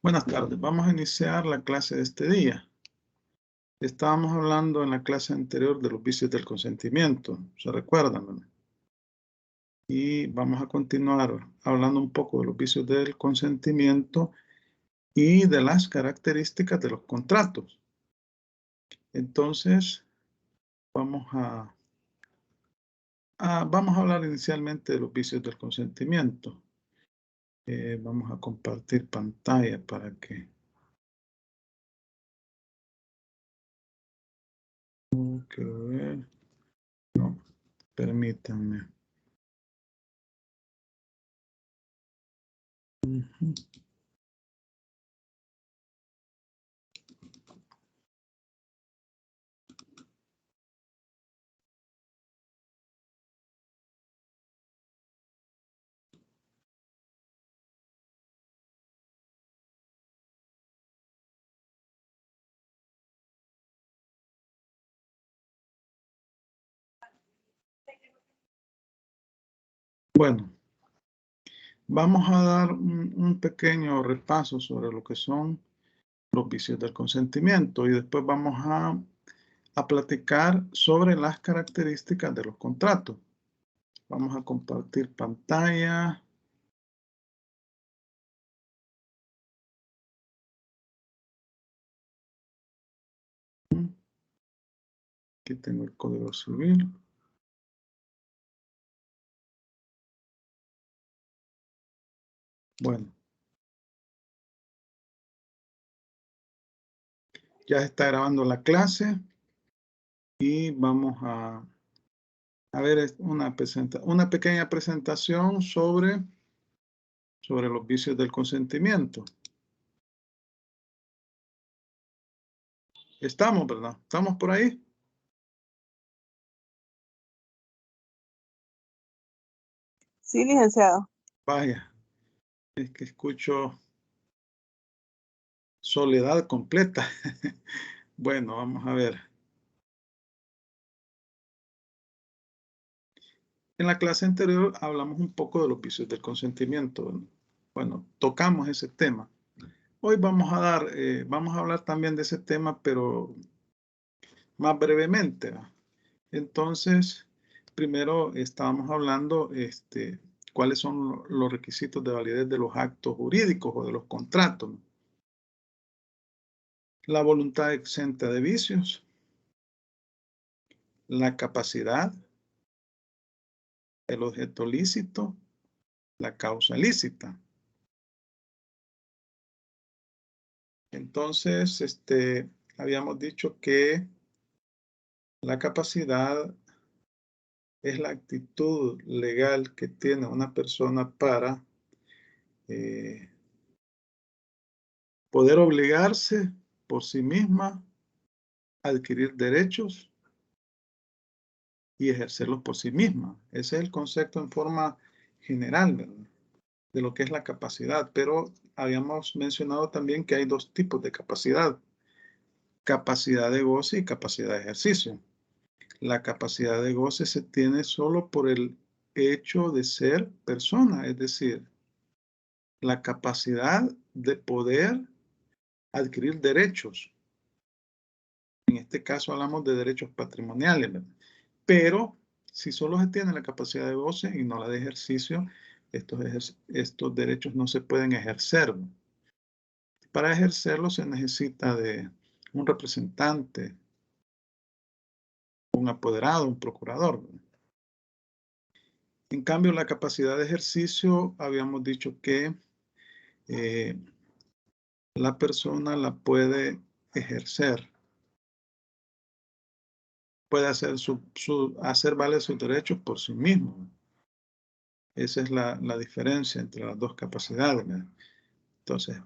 Buenas tardes, vamos a iniciar la clase de este día. Estábamos hablando en la clase anterior de los vicios del consentimiento, ¿se recuerdan, verdad? Y vamos a continuar hablando un poco de los vicios del consentimiento y de las características de los contratos. Entonces, vamos a hablar inicialmente de los vicios del consentimiento. Vamos a compartir pantalla para que... Quiero ver. No, permítanme. Ujú. Bueno. Vamos a dar un pequeño repaso sobre lo que son los vicios del consentimiento y después vamos a platicar sobre las características de los contratos. Vamos a compartir pantalla. Aquí tengo el código civil. Bueno. Ya está grabando la clase y vamos a ver una pequeña presentación sobre los vicios del consentimiento. Estamos, ¿verdad? ¿Estamos por ahí? Sí, licenciado. Vaya, es que escucho soledad completa. Bueno, vamos a ver. En la clase anterior hablamos un poco de los vicios del consentimiento. Bueno, tocamos ese tema. Hoy vamos a hablar también de ese tema, pero más brevemente, ¿va? Entonces, primero estábamos hablando cuáles son los requisitos de validez de los actos jurídicos o de los contratos. La voluntad exenta de vicios, la capacidad, el objeto lícito, la causa lícita. Entonces, habíamos dicho que la capacidad es la actitud legal que tiene una persona para poder obligarse por sí misma a adquirir derechos y ejercerlos por sí misma. Ese es el concepto en forma general, ¿verdad?, de lo que es la capacidad. Pero habíamos mencionado también que hay dos tipos de capacidad: capacidad de goce y capacidad de ejercicio. La capacidad de goce se tiene solo por el hecho de ser persona, es decir, la capacidad de poder adquirir derechos. En este caso hablamos de derechos patrimoniales, ¿verdad? Pero si solo se tiene la capacidad de goce y no la de ejercicio, estos derechos no se pueden ejercer. Para ejercerlos se necesita de un representante, un apoderado, un procurador. En cambio, la capacidad de ejercicio, habíamos dicho que la persona la puede ejercer, puede hacer valer sus derechos por sí mismo. Esa es la diferencia entre las dos capacidades, ¿verdad? Entonces,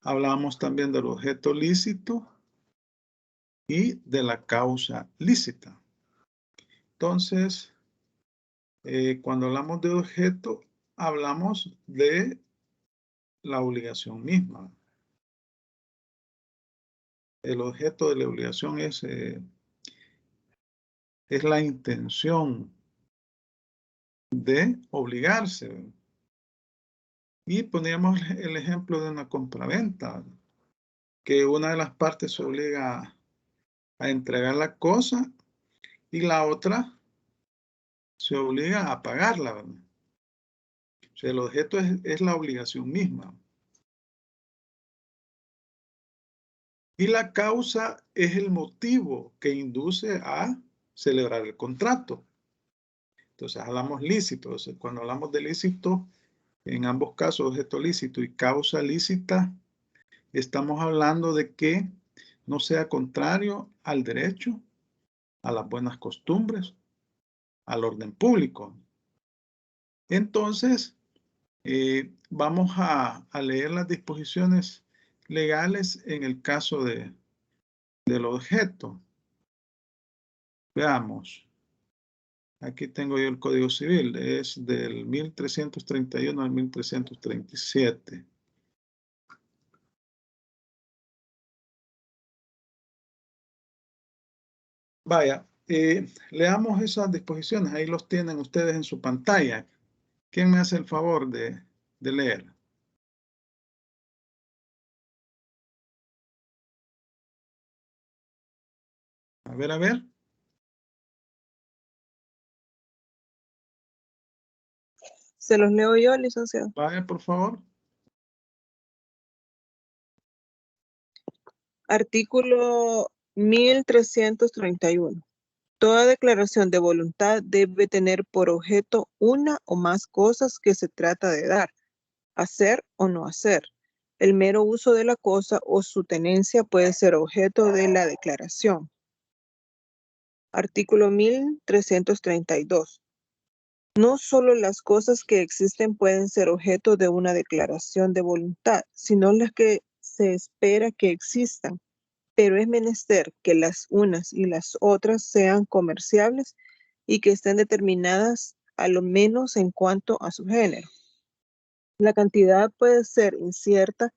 hablamos también del objeto lícito y de la causa lícita. Entonces, cuando hablamos de objeto, hablamos de la obligación misma. El objeto de la obligación es la intención de obligarse. Y poníamos el ejemplo de una compraventa, que una de las partes se obliga a entregar la cosa y la otra se obliga a pagarla, ¿verdad? O sea, el objeto es la obligación misma. Y la causa es el motivo que induce a celebrar el contrato. Entonces hablamos lícito. Entonces, cuando hablamos de lícito, en ambos casos, objeto lícito y causa lícita, estamos hablando de que no sea contrario al derecho, a las buenas costumbres, al orden público. Entonces, vamos a leer las disposiciones legales en el caso del objeto. Veamos. Aquí tengo yo el Código Civil, es del 1331 al 1337. Vaya, leamos esas disposiciones, ahí los tienen ustedes en su pantalla. ¿Quién me hace el favor de leer? A ver, a ver. Se los leo yo, licenciado. Vaya, por favor. Artículo 1331. Toda declaración de voluntad debe tener por objeto una o más cosas que se trata de dar, hacer o no hacer. El mero uso de la cosa o su tenencia puede ser objeto de la declaración. Artículo 1332. No solo las cosas que existen pueden ser objeto de una declaración de voluntad, sino las que se espera que existan, pero es menester que las unas y las otras sean comerciables y que estén determinadas a lo menos en cuanto a su género. La cantidad puede ser incierta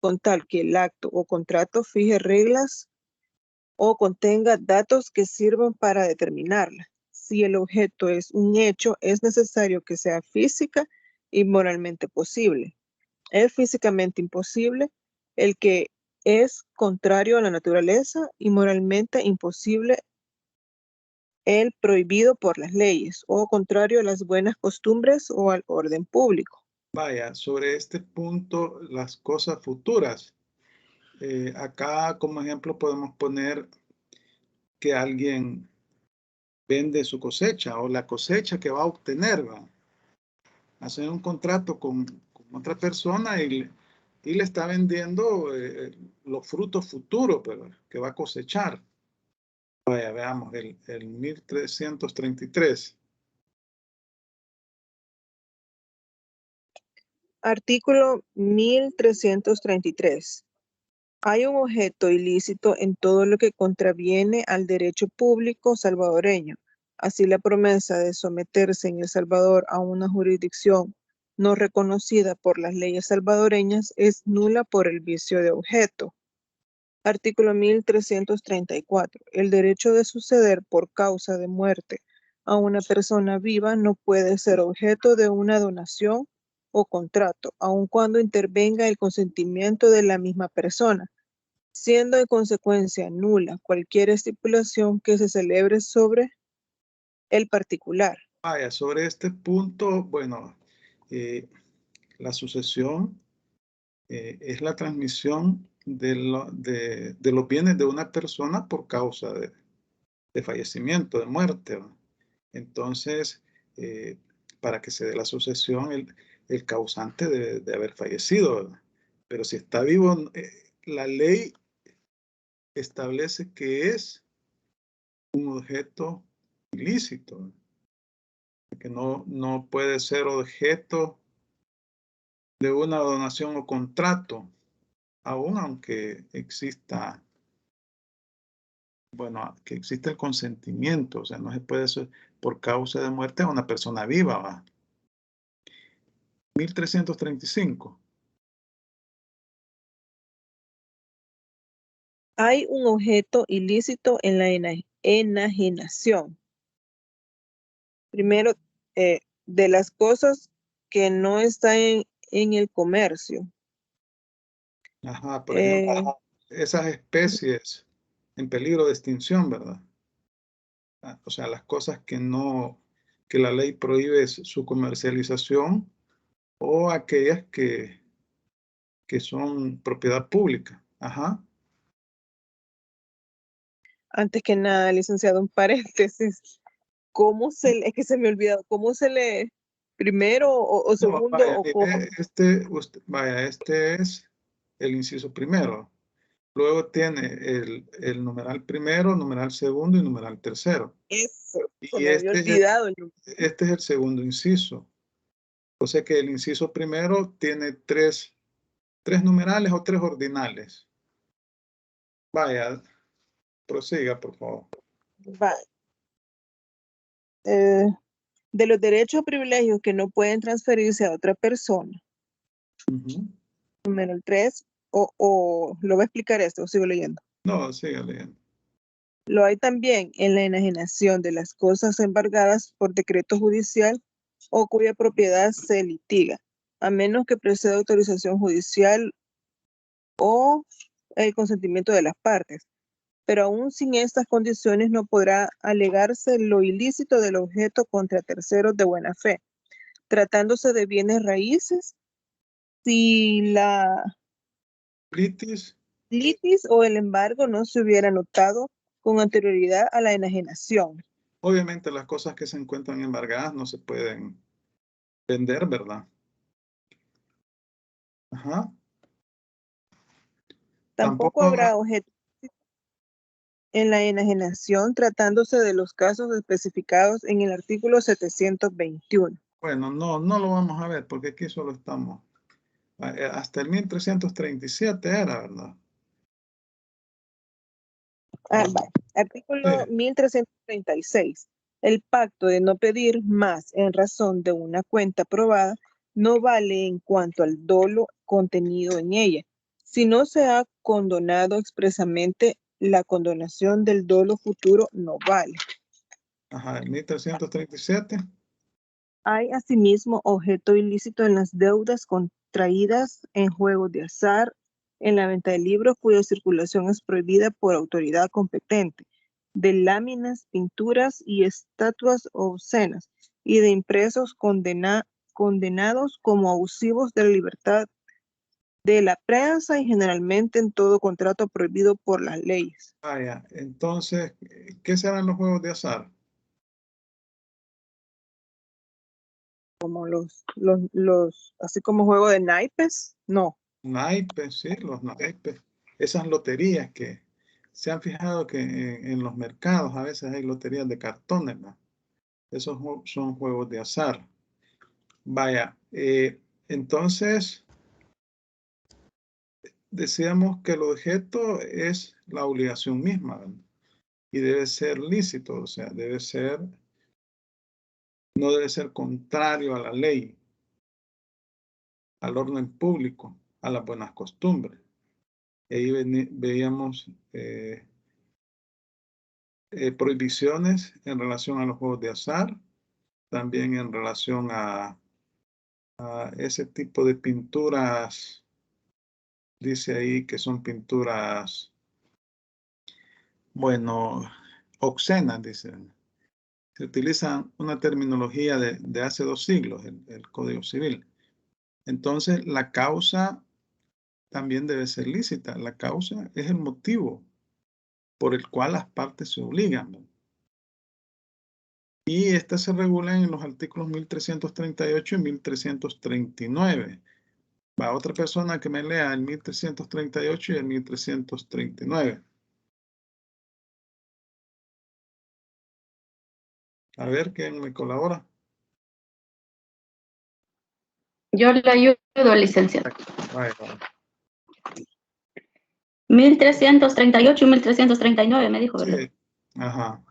con tal que el acto o contrato fije reglas o contenga datos que sirvan para determinarla. Si el objeto es un hecho, es necesario que sea física y moralmente posible. Es físicamente imposible el que es contrario a la naturaleza y moralmente imposible el prohibido por las leyes o contrario a las buenas costumbres o al orden público. Vaya, sobre este punto, las cosas futuras. Acá como ejemplo podemos poner que alguien vende su cosecha o la cosecha que va a obtener, ¿va? Hacer un contrato con otra persona y le está vendiendo los frutos futuros, pero que va a cosechar. Vaya, veamos el 1333. Artículo 1333. Hay un objeto ilícito en todo lo que contraviene al derecho público salvadoreño. Así, la promesa de someterse en El Salvador a una jurisdicción no reconocida por las leyes salvadoreñas es nula por el vicio de objeto. Artículo 1334. El derecho de suceder por causa de muerte a una persona viva no puede ser objeto de una donación o contrato, aun cuando intervenga el consentimiento de la misma persona, siendo en consecuencia nula cualquier estipulación que se celebre sobre el particular. Vaya, sobre este punto, bueno, la sucesión es la transmisión de los bienes de una persona por causa de fallecimiento, de muerte, ¿no? Entonces, para que se dé la sucesión, el causante debe de haber fallecido, ¿verdad? Pero si está vivo, la ley establece que es un objeto ilícito, que no puede ser objeto de una donación o contrato, aun aunque exista, bueno, que exista el consentimiento, o sea, no se puede hacer por causa de muerte a una persona viva, ¿va? 1335. Hay un objeto ilícito en la enajenación. Primero, de las cosas que no están en el comercio. Ajá, por ejemplo, esas especies en peligro de extinción, ¿verdad? O sea, las cosas que la ley prohíbe su comercialización o aquellas que son propiedad pública. Ajá. Antes que nada, licenciado, un paréntesis. Es que se me olvidó, ¿cómo se lee? ¿Primero o No, segundo vaya, o cómo? este es el inciso primero. Luego tiene el numeral primero, numeral segundo y numeral tercero. Eso, se Y me había olvidado. este es el segundo inciso. O sea que el inciso primero tiene tres numerales o tres ordinales. Vaya, prosiga, por favor. Va. Eh, de los derechos o privilegios que no pueden transferirse a otra persona. Ujú. Número 3, o lo voy a explicar esto, o sigo leyendo. No, siga leyendo. Lo hay también en la enajenación de las cosas embargadas por decreto judicial o cuya propiedad se litiga, a menos que preceda autorización judicial o el consentimiento de las partes. Pero aún sin estas condiciones no podrá alegarse lo ilícito del objeto contra terceros de buena fe, tratándose de bienes raíces, si la Litis, litis o el embargo no se hubiera notado con anterioridad a la enajenación. obviamente las cosas que se encuentran embargadas no se pueden vender, ¿verdad? Ajá. Tampoco Tampoco habrá, habrá objeto en la enajenación tratándose de los casos especificados en el artículo 721. bueno, no lo vamos a ver porque aquí solo estamos. Hasta el 1337 era, ¿verdad? Artículo Sí. 1336. El pacto de no pedir más en razón de una cuenta aprobada no vale en cuanto al dolo contenido en ella. Si no se ha condonado expresamente, la condonación del dolo futuro no vale. Ajá, el 1337. Hay asimismo objeto ilícito en las deudas contraídas en juegos de azar, en la venta de libros cuya circulación es prohibida por autoridad competente, de láminas, pinturas y estatuas obscenas, y de impresos condenados como abusivos de la libertad de la prensa y generalmente en todo contrato prohibido por las leyes. Vaya, entonces, ¿qué serán los juegos de azar? Como así como juego de naipes, no. Naipes, sí, los naipes. Esas loterías que se han fijado que en los mercados a veces hay loterías de cartones, ¿no? Esos son juegos de azar. Vaya, entonces decíamos que el objeto es la obligación misma, ¿verdad? Y debe ser lícito, o sea, no debe ser contrario a la ley, al orden público, a las buenas costumbres. Y ahí veíamos prohibiciones en relación a los juegos de azar, también en relación a ese tipo de pinturas, dice ahí que son pinturas, bueno, obscenas, dice. Se utiliza una terminología de hace 2 siglos, el Código Civil. Entonces, la causa también debe ser lícita. La causa es el motivo por el cual las partes se obligan, ¿no? Y estas se regulan en los artículos 1338 y 1339. Va otra persona que me lea el 1338 y el 1339. A ver quién me colabora. Yo le ayudo, licenciado. Vaya, vaya. 1338 y 1339, me dijo, ¿verdad? Sí, ajá.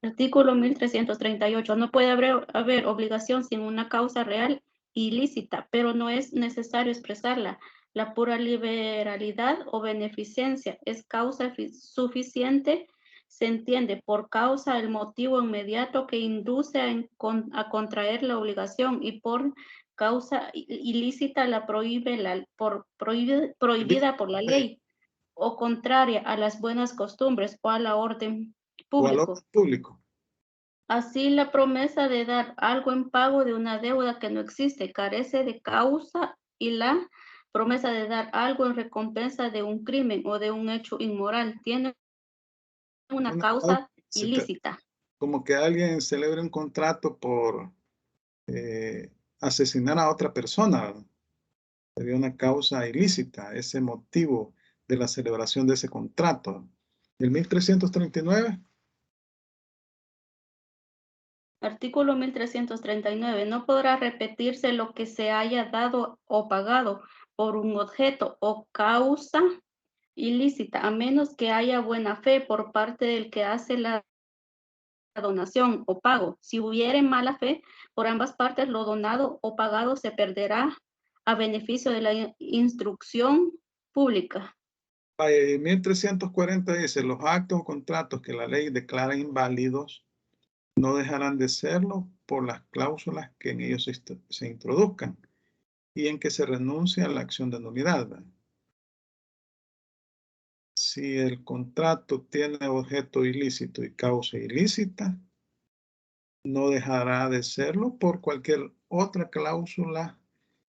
Artículo 1338. No puede haber obligación sin una causa real y lícita, pero no es necesario expresarla. La pura liberalidad o beneficencia es causa suficiente. Se entiende por causa el motivo inmediato que induce a contraer la obligación y por causa ilícita la prohíbe prohibida por la ley o contraria a las buenas costumbres o a la orden O al público. orden público. Así, la promesa de dar algo en pago de una deuda que no existe carece de causa y la promesa de dar algo en recompensa de un crimen o de un hecho inmoral tiene una causa ilícita. Como que alguien celebre un contrato por asesinar a otra persona, ¿verdad? Sería una causa ilícita, ese motivo de la celebración de ese contrato. El 1339. Artículo 1339. No podrá repetirse lo que se haya dado o pagado por un objeto o causa ilícita, a menos que haya buena fe por parte del que hace la donación o pago. Si hubiere mala fe por ambas partes, lo donado o pagado se perderá a beneficio de la instrucción pública. 1340 dice, los actos o contratos que la ley declara inválidos no dejarán de serlo por las cláusulas que en ellos se introduzcan y en que se renuncia a la acción de nulidad, ¿verdad? Si el contrato tiene objeto ilícito y causa ilícita, no dejará de serlo por cualquier otra cláusula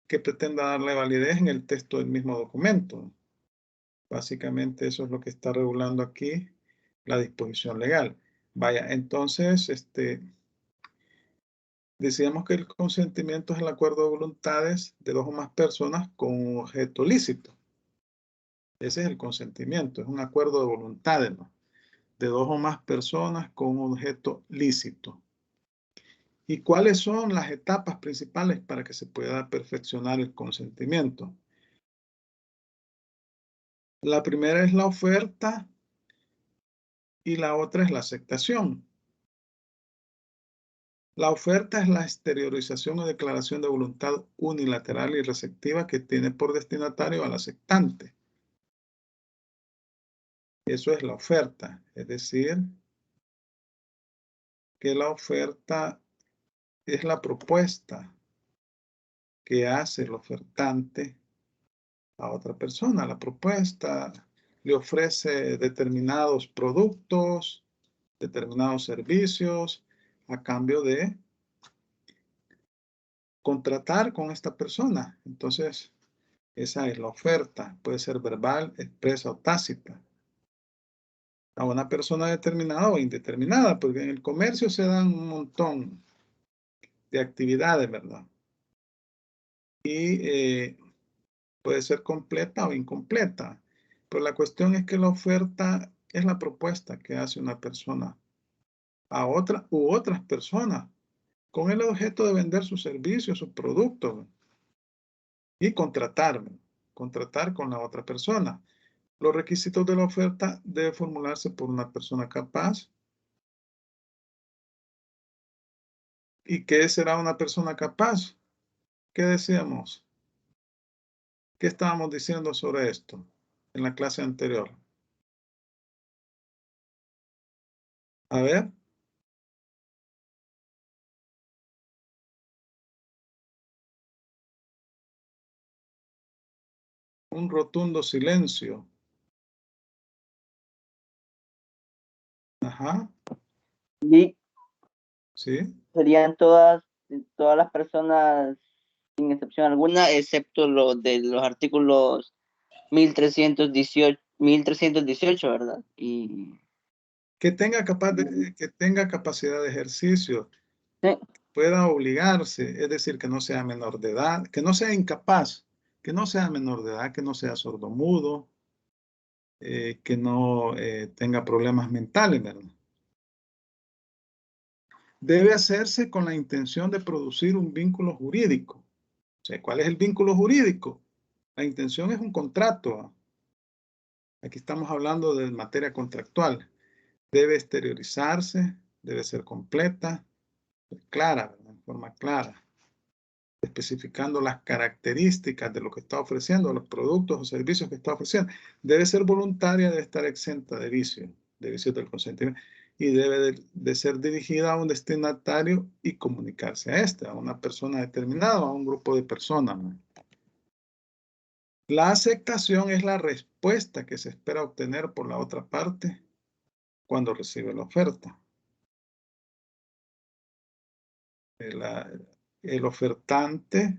que pretenda darle validez en el texto del mismo documento. Básicamente eso es lo que está regulando aquí la disposición legal. Vaya, entonces, decíamos que el consentimiento es el acuerdo de voluntades de dos o más personas con un objeto lícito. Ese es el consentimiento, es un acuerdo de voluntades, ¿no? De dos o más personas con un objeto lícito. ¿Y cuáles son las etapas principales para que se pueda perfeccionar el consentimiento? La primera es la oferta y la otra es la aceptación. La oferta es la exteriorización o declaración de voluntad unilateral y receptiva que tiene por destinatario al aceptante. Eso es la oferta, es decir, que la oferta es la propuesta que hace el ofertante a otra persona. La propuesta le ofrece determinados productos, determinados servicios, a cambio de contratar con esta persona. Entonces, esa es la oferta. Puede ser verbal, expresa o tácita. A una persona determinada o indeterminada, porque en el comercio se dan un montón de actividades, ¿verdad? Y puede ser completa o incompleta. Pero la cuestión es que la oferta es la propuesta que hace una persona a otra u otras personas con el objeto de vender sus servicios, sus productos y contratar con la otra persona. Los requisitos de la oferta deben formularse por una persona capaz. ¿Y qué será una persona capaz? ¿Qué decíamos? ¿Qué estábamos diciendo sobre esto en la clase anterior? A ver. Un rotundo silencio. Ajá. Y Sí. serían todas las personas sin excepción alguna, excepto los de los artículos 1318, ¿verdad? Y Que tenga capacidad de ejercicio, sí, pueda obligarse, es decir, que no sea menor de edad, que no sea incapaz, que no sea menor de edad, que no sea sordomudo, que no tenga problemas mentales, ¿verdad? Debe hacerse con la intención de producir un vínculo jurídico. O sea, ¿cuál es el vínculo jurídico? La intención es un contrato. Aquí estamos hablando de materia contractual. Debe exteriorizarse, debe ser completa, clara, ¿verdad? En forma clara, especificando las características de lo que está ofreciendo, los productos o servicios que está ofreciendo. Debe ser voluntaria, debe estar exenta de vicios del consentimiento. y debe de ser dirigida a un destinatario y comunicarse a este, a una persona determinada, a un grupo de personas, ¿no? La aceptación es la respuesta que se espera obtener por la otra parte cuando recibe la oferta. El ofertante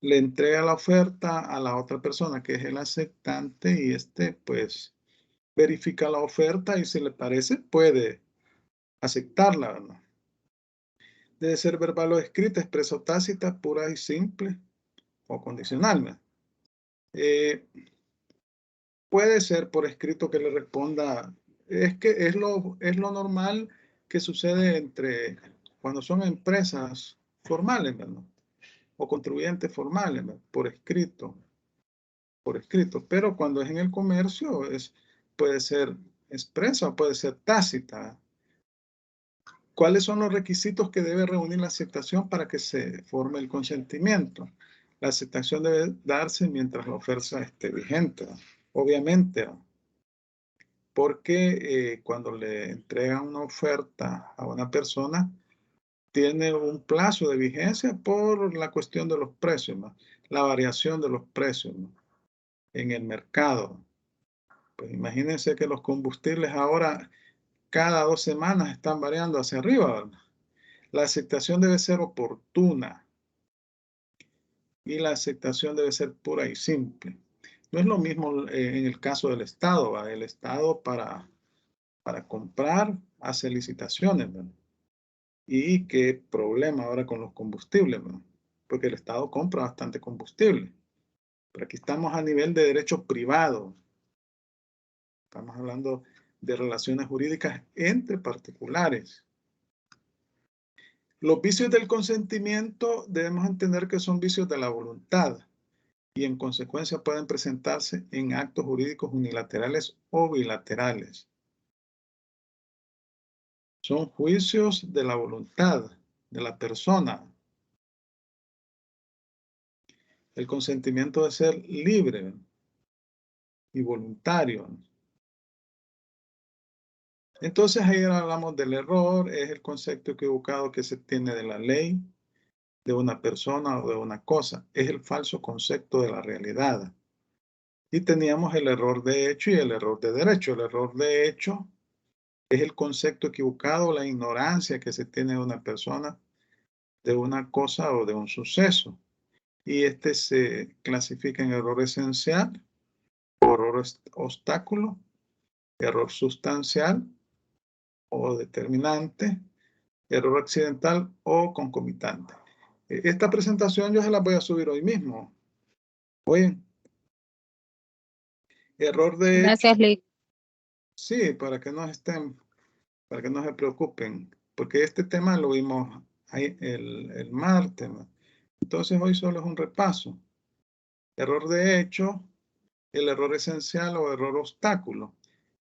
le entrega la oferta a la otra persona, que es el aceptante, y pues, verifica la oferta y si le parece, puede aceptarla, ¿verdad? Debe ser verbal o escrita, expresa o tácita, pura y simple o condicional, ¿verdad? Puede ser por escrito que le responda. Es que es lo normal que sucede cuando son empresas formales, ¿verdad? O contribuyentes formales, ¿verdad? Por escrito. Pero cuando es en el comercio, puede ser expresa o puede ser tácita. ¿Cuáles son los requisitos que debe reunir la aceptación para que se forme el consentimiento? La aceptación debe darse mientras la oferta esté vigente, obviamente, porque cuando le entregan una oferta a una persona, tiene un plazo de vigencia por la cuestión de los precios, ¿no? La variación de los precios, ¿no? En el mercado. Pues imagínense que los combustibles ahora cada 2 semanas están variando hacia arriba, ¿verdad? La aceptación debe ser oportuna y la aceptación debe ser pura y simple. No es lo mismo en el caso del Estado, ¿verdad? El Estado para comprar hace licitaciones, ¿verdad? Y qué problema ahora con los combustibles, ¿verdad? Porque el Estado compra bastante combustible. Pero aquí estamos a nivel de derecho privado. Estamos hablando de relaciones jurídicas entre particulares. Los vicios del consentimiento debemos entender que son vicios de la voluntad y en consecuencia pueden presentarse en actos jurídicos unilaterales o bilaterales. Son juicios de la voluntad de la persona. El consentimiento debe ser libre y voluntario. Entonces ahí hablamos del error, es el concepto equivocado que se tiene de la ley, de una persona o de una cosa. Es el falso concepto de la realidad. Y teníamos el error de hecho y el error de derecho. El error de hecho es el concepto equivocado, la ignorancia que se tiene de una persona, de una cosa o de un suceso. Y se clasifica en error esencial, error obstáculo, error sustancial o determinante, error accidental o concomitante. Esta presentación yo se la voy a subir hoy mismo. Oye, error de Gracias, hecho. Lee. Sí, para que no se preocupen, porque este tema lo vimos ahí el martes, ¿no? Entonces hoy solo es un repaso. Error de hecho, el error esencial o error obstáculo,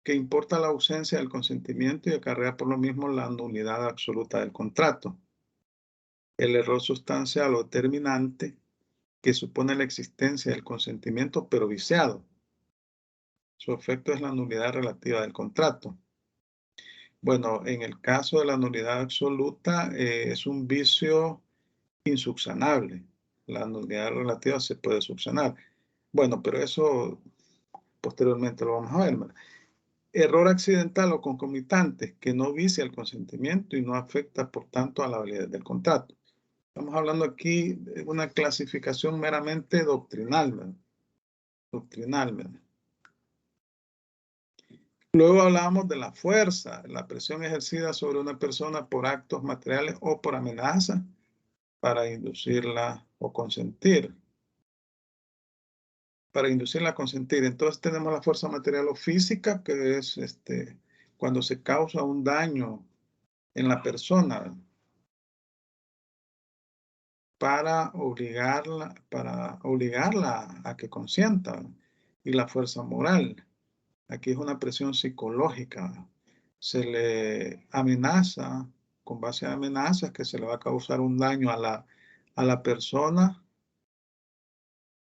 que importa la ausencia del consentimiento y acarrea por lo mismo la nulidad absoluta del contrato. El error sustancial o determinante, que supone la existencia del consentimiento pero viciado. Su efecto es la nulidad relativa del contrato. Bueno, en el caso de la nulidad absoluta es un vicio insubsanable. La nulidad relativa se puede subsanar. Bueno, pero eso posteriormente lo vamos a ver, ¿verdad? Error accidental o concomitante que no vicia el consentimiento y no afecta, por tanto, a la validez del contrato. Estamos hablando aquí de una clasificación meramente doctrinal, ¿verdad? Doctrinal, ¿verdad? Luego hablábamos de la fuerza, la presión ejercida sobre una persona por actos materiales o por amenaza para inducirla o consentir. Para inducirla a consentir. Entonces tenemos la fuerza material o física, que es cuando se causa un daño en la persona para obligarla a que consienta. Y la fuerza moral. Aquí es una presión psicológica. Se le amenaza, con base a amenazas, que se le va a causar un daño a la persona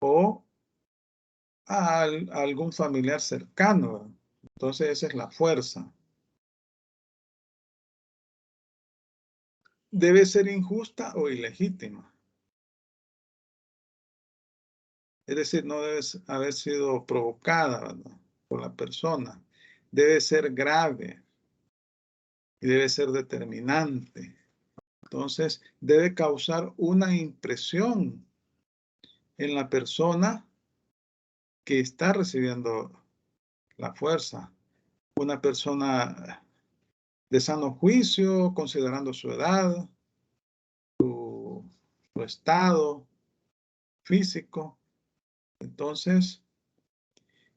o a algún familiar cercano. Entonces esa es la fuerza. debe ser injusta o ilegítima. Es decir, no debe haber sido provocada, ¿verdad?, por la persona. Debe ser grave y debe ser determinante. Entonces, debe causar una impresión en la persona que está recibiendo la fuerza. Una persona de sano juicio, considerando su edad, su estado físico. Entonces,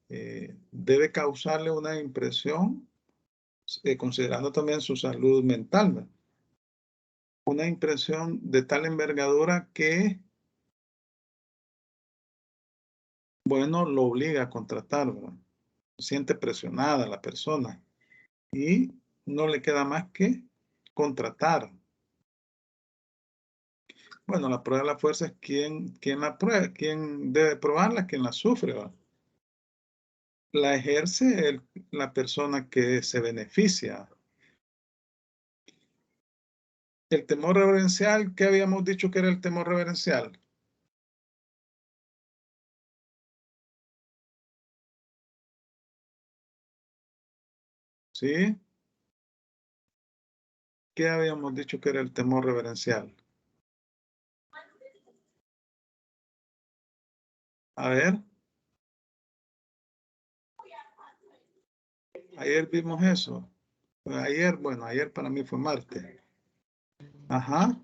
debe causarle una impresión, considerando también su salud mental, ¿verdad?, una impresión de tal envergadura que, bueno, lo obliga a contratar, ¿verdad? Se siente presionada la persona y no le queda más que contratar. Bueno, la prueba de la fuerza es quién la prueba, quién debe probarla, quién la sufre, ¿verdad? La ejerce la persona que se beneficia. El temor reverencial, ¿qué habíamos dicho que era el temor reverencial? ¿Sí? ¿Qué habíamos dicho que era el temor reverencial? A ver. Ayer vimos eso. Ayer, bueno, ayer para mí fue martes. Ajá.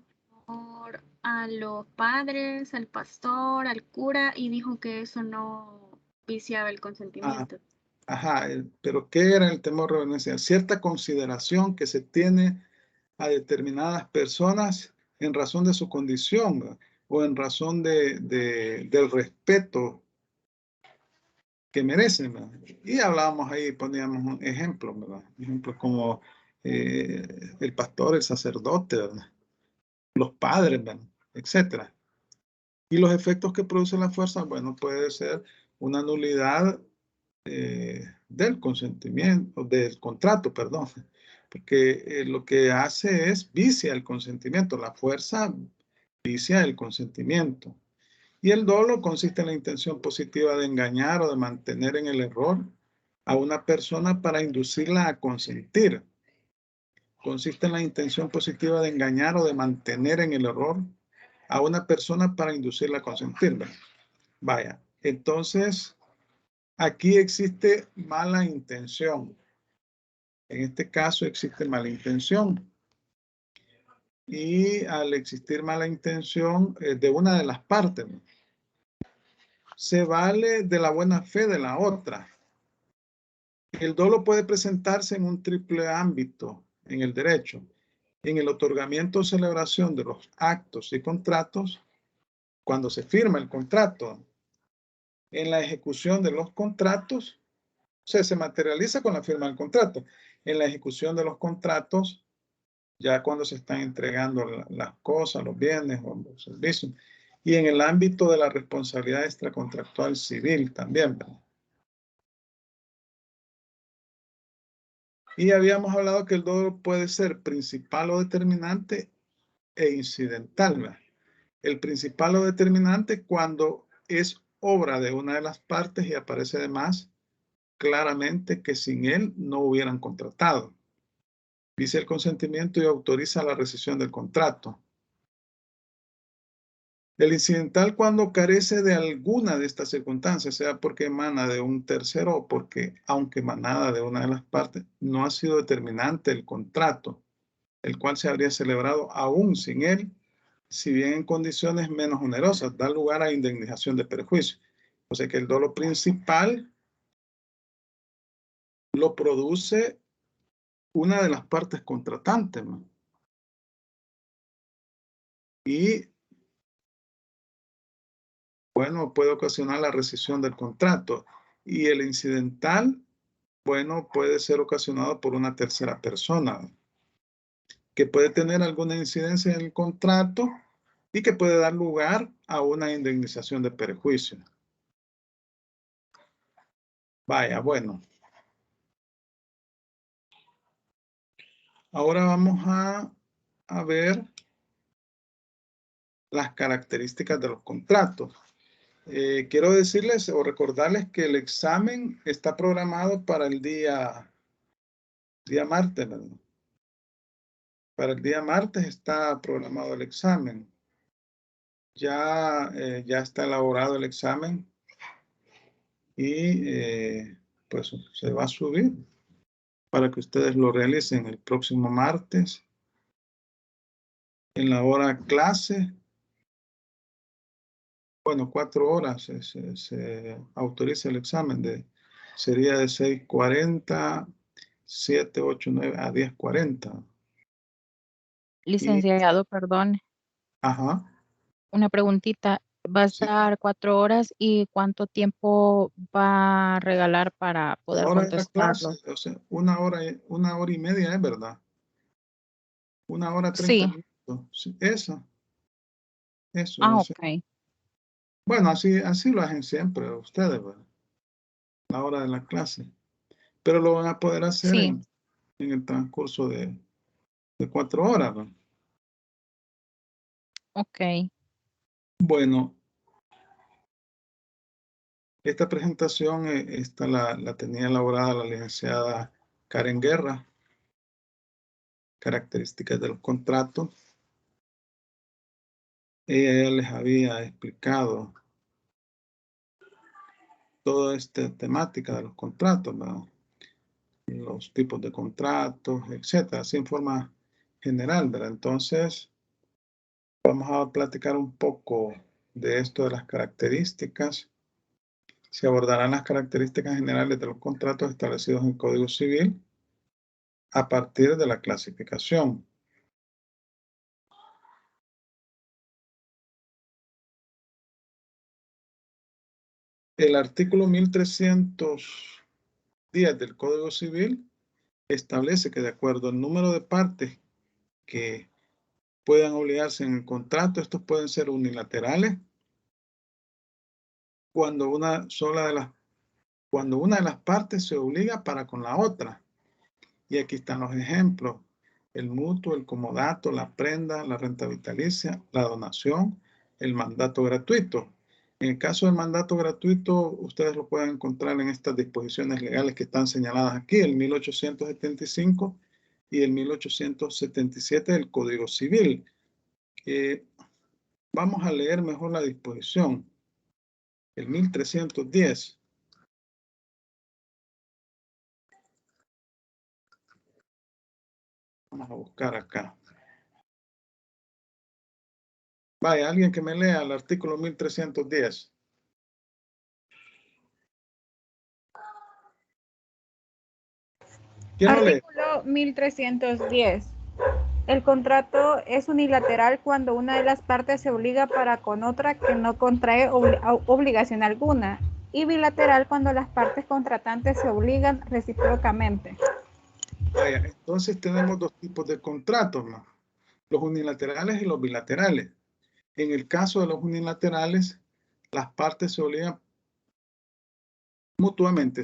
A los padres, al pastor, al cura, y dijo que eso no viciaba el consentimiento. Ajá, pero ¿qué era el temor reverencial? Cierta consideración que se tiene a determinadas personas en razón de su condición, ¿verdad?, o en razón del respeto que merecen, ¿verdad? Y hablábamos ahí, poníamos un ejemplo, ¿verdad? Ejemplos como el pastor, el sacerdote, ¿verdad?, los padres, ¿verdad?, etcétera. Y los efectos que produce la fuerza, bueno, puede ser una nulidad del consentimiento, del contrato, perdón, porque lo que hace es vicia el consentimiento, la fuerza vicia el consentimiento. Y el dolo consiste en la intención positiva de engañar o de mantener en el error a una persona para inducirla a consentir. Consiste en la intención positiva de engañar o de mantener en el error a una persona para inducirla a consentir. Vaya, entonces aquí existe mala intención. En este caso existe mala intención. Y al existir mala intención de una de las partes, se vale de la buena fe de la otra. El dolo puede presentarse en un triple ámbito en el derecho: en el otorgamiento o celebración de los actos y contratos, cuando se firma el contrato, en la ejecución de los contratos, o sea, se materializa con la firma del contrato, en la ejecución de los contratos, ya cuando se están entregando las cosas, los bienes o los servicios, y en el ámbito de la responsabilidad extracontractual civil también, ¿verdad? Y habíamos hablado que el dolo puede ser principal o determinante e incidental, ¿verdad? El principal o determinante cuando es obra de una de las partes y aparece además claramente que sin él no hubieran contratado. Dice el consentimiento y autoriza la rescisión del contrato. El incidental cuando carece de alguna de estas circunstancias, sea porque emana de un tercero o porque, aunque emanada de una de las partes, no ha sido determinante el contrato, el cual se habría celebrado aún sin él, si bien en condiciones menos onerosas, da lugar a indemnización de perjuicio. O sea que el dolo principal lo produce una de las partes contratantes, ¿no? Y, bueno, puede ocasionar la rescisión del contrato. Y el incidental, bueno, puede ser ocasionado por una tercera persona, ¿no?, que puede tener alguna incidencia en el contrato y que puede dar lugar a una indemnización de perjuicio. Vaya, bueno. Ahora vamos a ver las características de los contratos. Quiero decirles o recordarles que el examen está programado para el día martes, ¿verdad? Para el día martes está programado el examen. Ya está elaborado el examen y pues se va a subir para que ustedes lo realicen el próximo martes en la hora clase. Bueno, 4 horas se autoriza el examen. Sería de 6:40, 7, 8, 9 a 10:40. Licenciado, perdón, Ajá. una preguntita. ¿Va a Sí, estar 4 horas y cuánto tiempo va a regalar para la poder hora de la clase, contestarlo? o sea, 1 hora y media, es verdad. 1 hora 30 Sí. minutos. Sí, eso. Ah, Eso. ok. Bueno, así lo hacen siempre ustedes, ¿verdad? La hora de la clase. Pero lo van a poder hacer Sí, en el transcurso de 4 horas, ¿verdad? ok. Bueno, esta presentación la tenía elaborada la licenciada Karen Guerra. Características de los contratos. Ella ya les había explicado toda esta temática de los contratos, ¿verdad? Los tipos de contratos, etcétera, así en forma general, ¿verdad? Entonces, vamos a platicar un poco de esto de las características. Se abordarán las características generales de los contratos establecidos en el Código Civil a partir de la clasificación. El artículo 1310 del Código Civil establece que de acuerdo al número de partes que puedan obligarse en el contrato, estos pueden ser unilaterales cuando una de las partes se obliga para con la otra. Y aquí están los ejemplos: el mutuo, el comodato, la prenda, la renta vitalicia, la donación, el mandato gratuito. En el caso del mandato gratuito, ustedes lo pueden encontrar en estas disposiciones legales que están señaladas aquí, el 1875 y el 1877 del Código Civil. Vamos a leer mejor la disposición. El 1310. Vamos a buscar acá. Vaya, alguien que me lea el artículo 1310. ¿Quién lo lee? Artículo 1310. El contrato es unilateral cuando una de las partes se obliga para con otra que no contrae obligación alguna, y bilateral cuando las partes contratantes se obligan recíprocamente. Vaya, entonces tenemos dos tipos de contratos, ¿no? Los unilaterales y los bilaterales. En el caso de los unilaterales, las partes se obligan mutuamente,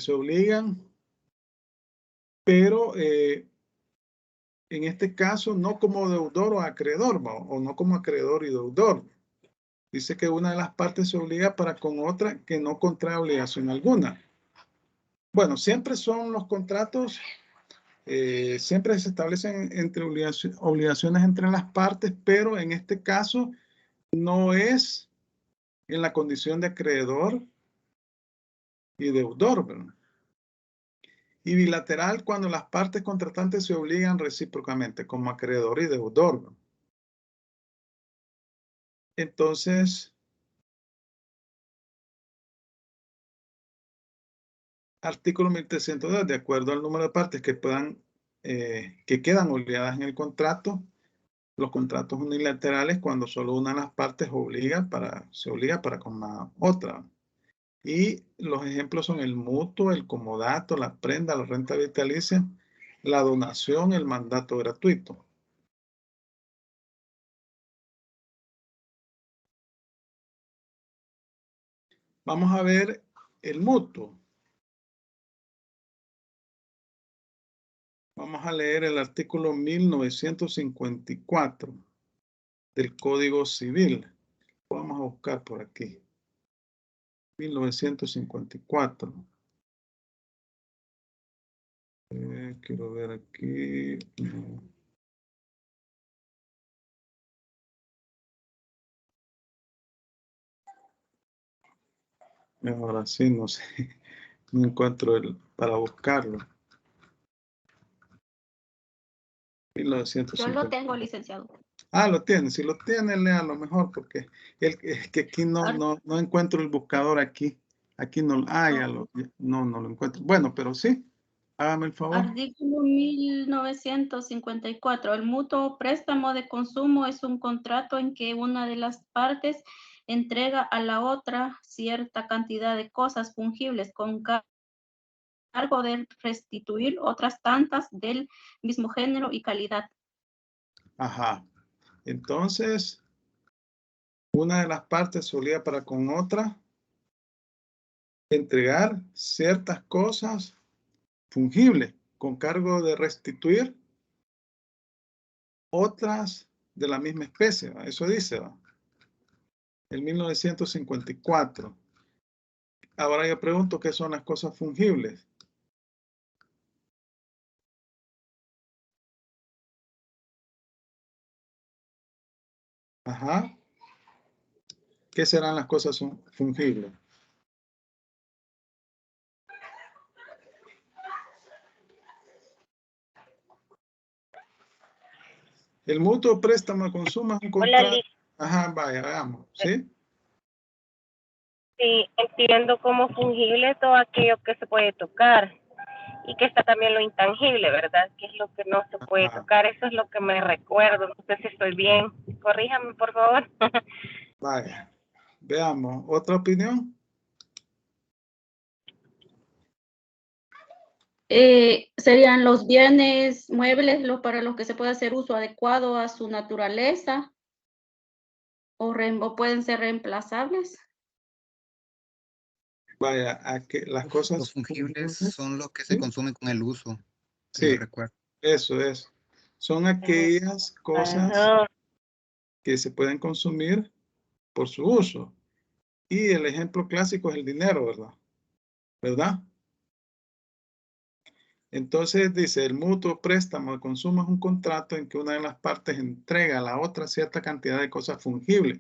pero en este caso no como deudor o acreedor, ¿no? O no como acreedor y deudor. Dice que una de las partes se obliga para con otra que no contrae obligación alguna. Bueno, siempre son los contratos, siempre se establecen entre obligaciones entre las partes, pero en este caso no es en la condición de acreedor y deudor, ¿verdad? Y bilateral cuando las partes contratantes se obligan recíprocamente como acreedor y deudor, ¿verdad? Entonces, artículo 1302, de acuerdo al número de partes que quedan obligadas en el contrato, los contratos unilaterales cuando solo una de las partes se obliga para con la otra. Y los ejemplos son el mutuo, el comodato, la prenda, la renta vitalicia, la donación, el mandato gratuito. Vamos a ver el mutuo. Vamos a leer el artículo 1954 del Código Civil. Vamos a buscar por aquí. 1954. Quiero ver aquí. Ahora sí, no sé. No encuentro para buscarlo. Yo 1950. lo tengo, licenciado. Ah, lo tiene. Si lo tiene, léalo mejor, porque es que aquí no encuentro el buscador aquí. Aquí no. Ah, ya no lo encuentro. Bueno, pero sí. Hágame el favor. Artículo 1954. El mutuo préstamo de consumo es un contrato en que una de las partes entrega a la otra cierta cantidad de cosas fungibles con cargo de restituir otras tantas del mismo género y calidad. Ajá. Entonces, una de las partes solía para con otra entregar ciertas cosas fungibles con cargo de restituir otras de la misma especie. ¿Va? Eso dice, ¿va? En 1954. Ahora yo pregunto, ¿qué son las cosas fungibles? Ajá. ¿Qué serán las cosas fungibles? El mutuo préstamo de consumo es un contrato. Ajá, vaya, veamos, ¿sí? Sí, entiendo como fungible todo aquello que se puede tocar y que está también lo intangible, ¿verdad? Que es lo que no se puede tocar. Eso es lo que me recuerdo. No sé si estoy bien. Corríjame, por favor. Vaya, veamos. ¿Otra opinión? Serían los bienes muebles para los que se puede hacer uso adecuado a su naturaleza o pueden ser reemplazables. Vaya, a que las cosas Los fungibles son los que ¿sí? se consumen con el uso. Sí, Yo recuerdo. eso es. Son aquellas cosas Ajá. que se pueden consumir por su uso. Y el ejemplo clásico es el dinero, ¿verdad? ¿Verdad? Entonces dice, el mutuo préstamo de consumo es un contrato en que una de las partes entrega a la otra cierta cantidad de cosas fungibles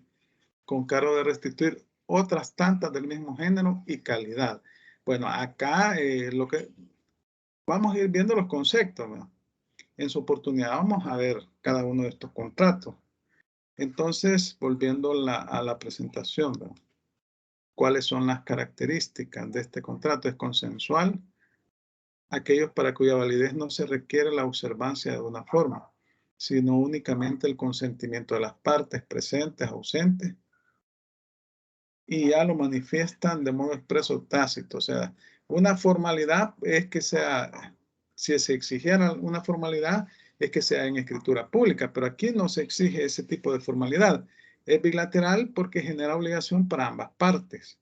con cargo de restituir otras tantas del mismo género y calidad. Bueno, acá lo que vamos a ir viendo los conceptos, ¿verdad? En su oportunidad vamos a ver cada uno de estos contratos. Entonces, volviendo a la presentación, ¿verdad? ¿Cuáles son las características de este contrato? Es consensual, aquellos para cuya validez no se requiere la observancia de una forma, sino únicamente el consentimiento de las partes presentes, ausentes, y ya lo manifiestan de modo expreso tácito. O sea, una formalidad es que sea, si se exigiera una formalidad, es que sea en escritura pública, pero aquí no se exige ese tipo de formalidad. Es bilateral porque genera obligación para ambas partes.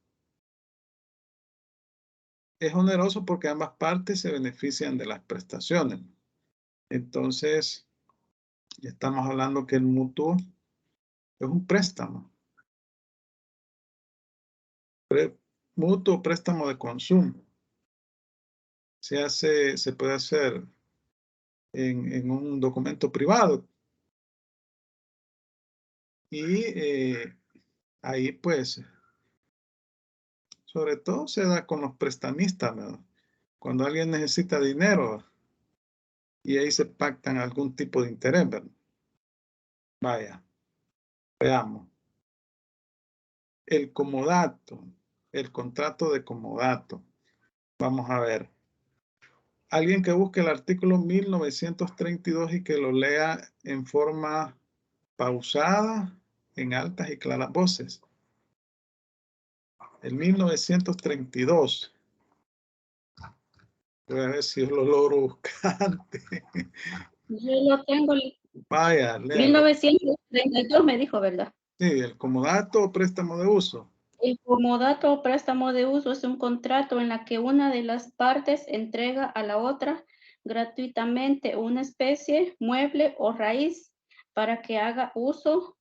Es oneroso porque ambas partes se benefician de las prestaciones. Entonces, ya estamos hablando que el mutuo es un préstamo. Mutuo préstamo de consumo. Se puede hacer en un documento privado. Y ahí pues, sobre todo se da con los prestamistas, ¿no? Cuando alguien necesita dinero y ahí se pactan algún tipo de interés, ¿verdad? Vaya, veamos. El comodato, el contrato de comodato. Vamos a ver. Alguien que busque el artículo 1932 y que lo lea en forma pausada, en altas y claras voces. El 1932. Voy a ver si yo lo logro buscar. Yo lo tengo. Vaya, léalo. 1932 me dijo, ¿verdad? Sí, el comodato o préstamo de uso. El comodato o préstamo de uso es un contrato en la que una de las partes entrega a la otra gratuitamente una especie, mueble o raíz para que haga uso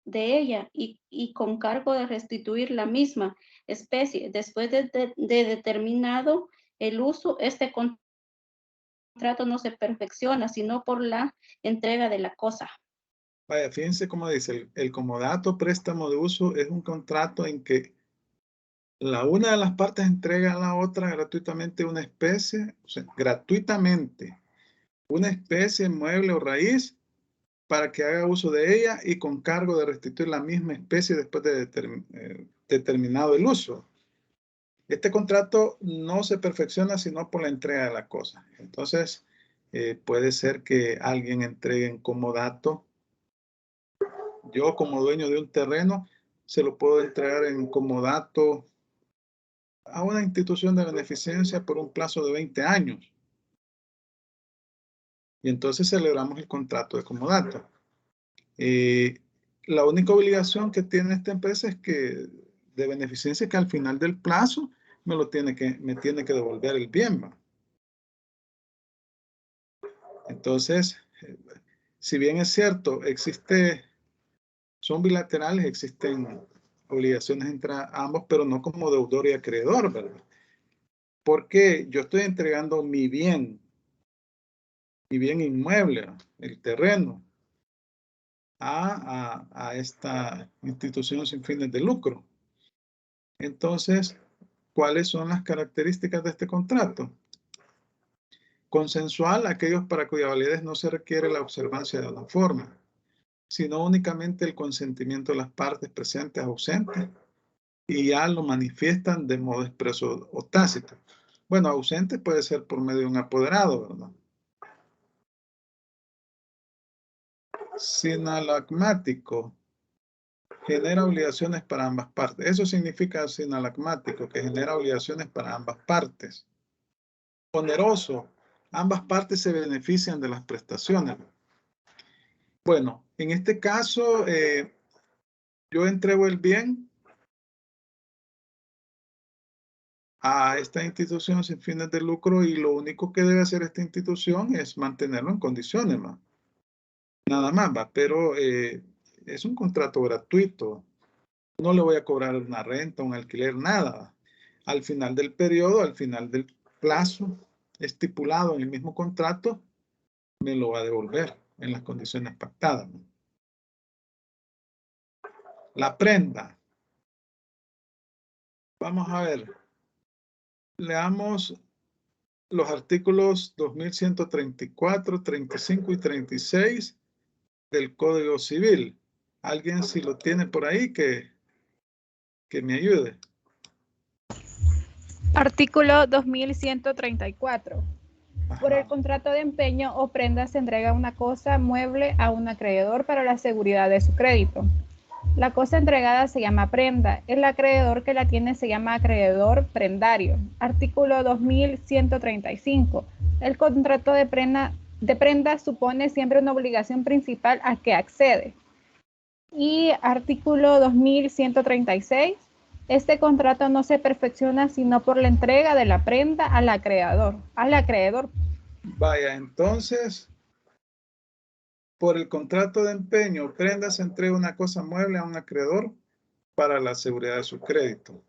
de ella y con cargo de restituir la misma especie después de determinado el uso. Este contrato no se perfecciona sino por la entrega de la cosa. Vaya, fíjense cómo dice, el comodato préstamo de uso es un contrato en que una de las partes entrega a la otra gratuitamente una especie, o sea, gratuitamente, una especie, mueble o raíz para que haga uso de ella y con cargo de restituir la misma especie después de determinado el uso. Este contrato no se perfecciona sino por la entrega de la cosa. Entonces, puede ser que alguien entregue en comodato. Yo, como dueño de un terreno, se lo puedo entregar en comodato a una institución de beneficencia por un plazo de 20 años. Y entonces celebramos el contrato de comodato. La única obligación que tiene esta empresa es que de beneficencia que al final del plazo me tiene que devolver el bien. ¿Va? Entonces, si bien es cierto, son bilaterales, existen obligaciones entre ambos, pero no como deudor y acreedor, ¿verdad? Porque yo estoy entregando mi bien inmueble, el terreno, a esta institución sin fines de lucro. Entonces, ¿cuáles son las características de este contrato? Consensual, aquellos para cuya validez no se requiere la observancia de una forma, sino únicamente el consentimiento de las partes presentes o ausentes, y ya lo manifiestan de modo expreso o tácito. Bueno, ausente puede ser por medio de un apoderado, ¿verdad? Sinalagmático. Genera obligaciones para ambas partes. Eso significa sinalagmático, que genera obligaciones para ambas partes. Oneroso. Ambas partes se benefician de las prestaciones. Bueno, en este caso, yo entrego el bien a esta institución sin fines de lucro y lo único que debe hacer esta institución es mantenerlo en condiciones, ¿va? Nada más, ¿va? Pero es un contrato gratuito. No le voy a cobrar una renta, un alquiler, nada, ¿va? Al final del periodo, al final del plazo estipulado en el mismo contrato, me lo va a devolver en las condiciones pactadas, ¿no? La prenda. Vamos a ver. Leamos los artículos 2134, 35 y 36 del Código Civil. Alguien, si lo tiene por ahí, que me ayude. Artículo 2134. Por el Ajá. contrato de empeño o prenda se entrega una cosa mueble a un acreedor para la seguridad de su crédito. La cosa entregada se llama prenda. El acreedor que la tiene se llama acreedor prendario. Artículo 2135. El contrato de prenda supone siempre una obligación principal a que accede. Y artículo 2136. Este contrato no se perfecciona sino por la entrega de la prenda al acreedor. Vaya, entonces, por el contrato de empeño o prenda se entrega una cosa mueble a un acreedor para la seguridad de su crédito.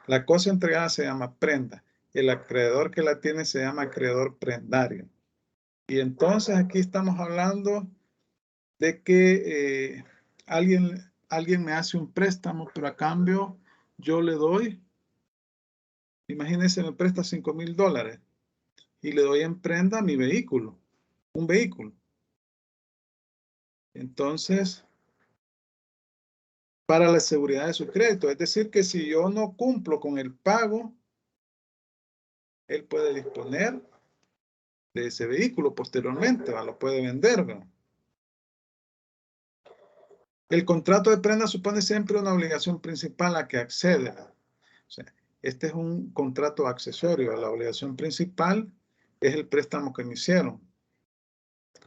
La cosa entregada se llama prenda. El acreedor que la tiene se llama acreedor prendario. Y entonces aquí estamos hablando de que alguien me hace un préstamo, pero a cambio yo le doy, imagínense, me presta $5,000 y le doy en prenda mi vehículo, un vehículo. Entonces, para la seguridad de su crédito, es decir, que si yo no cumplo con el pago, él puede disponer de ese vehículo posteriormente, ¿va? Lo puede vender, ¿va? El contrato de prenda supone siempre una obligación principal a que accede. O sea, este es un contrato accesorio. La obligación principal es el préstamo que me hicieron.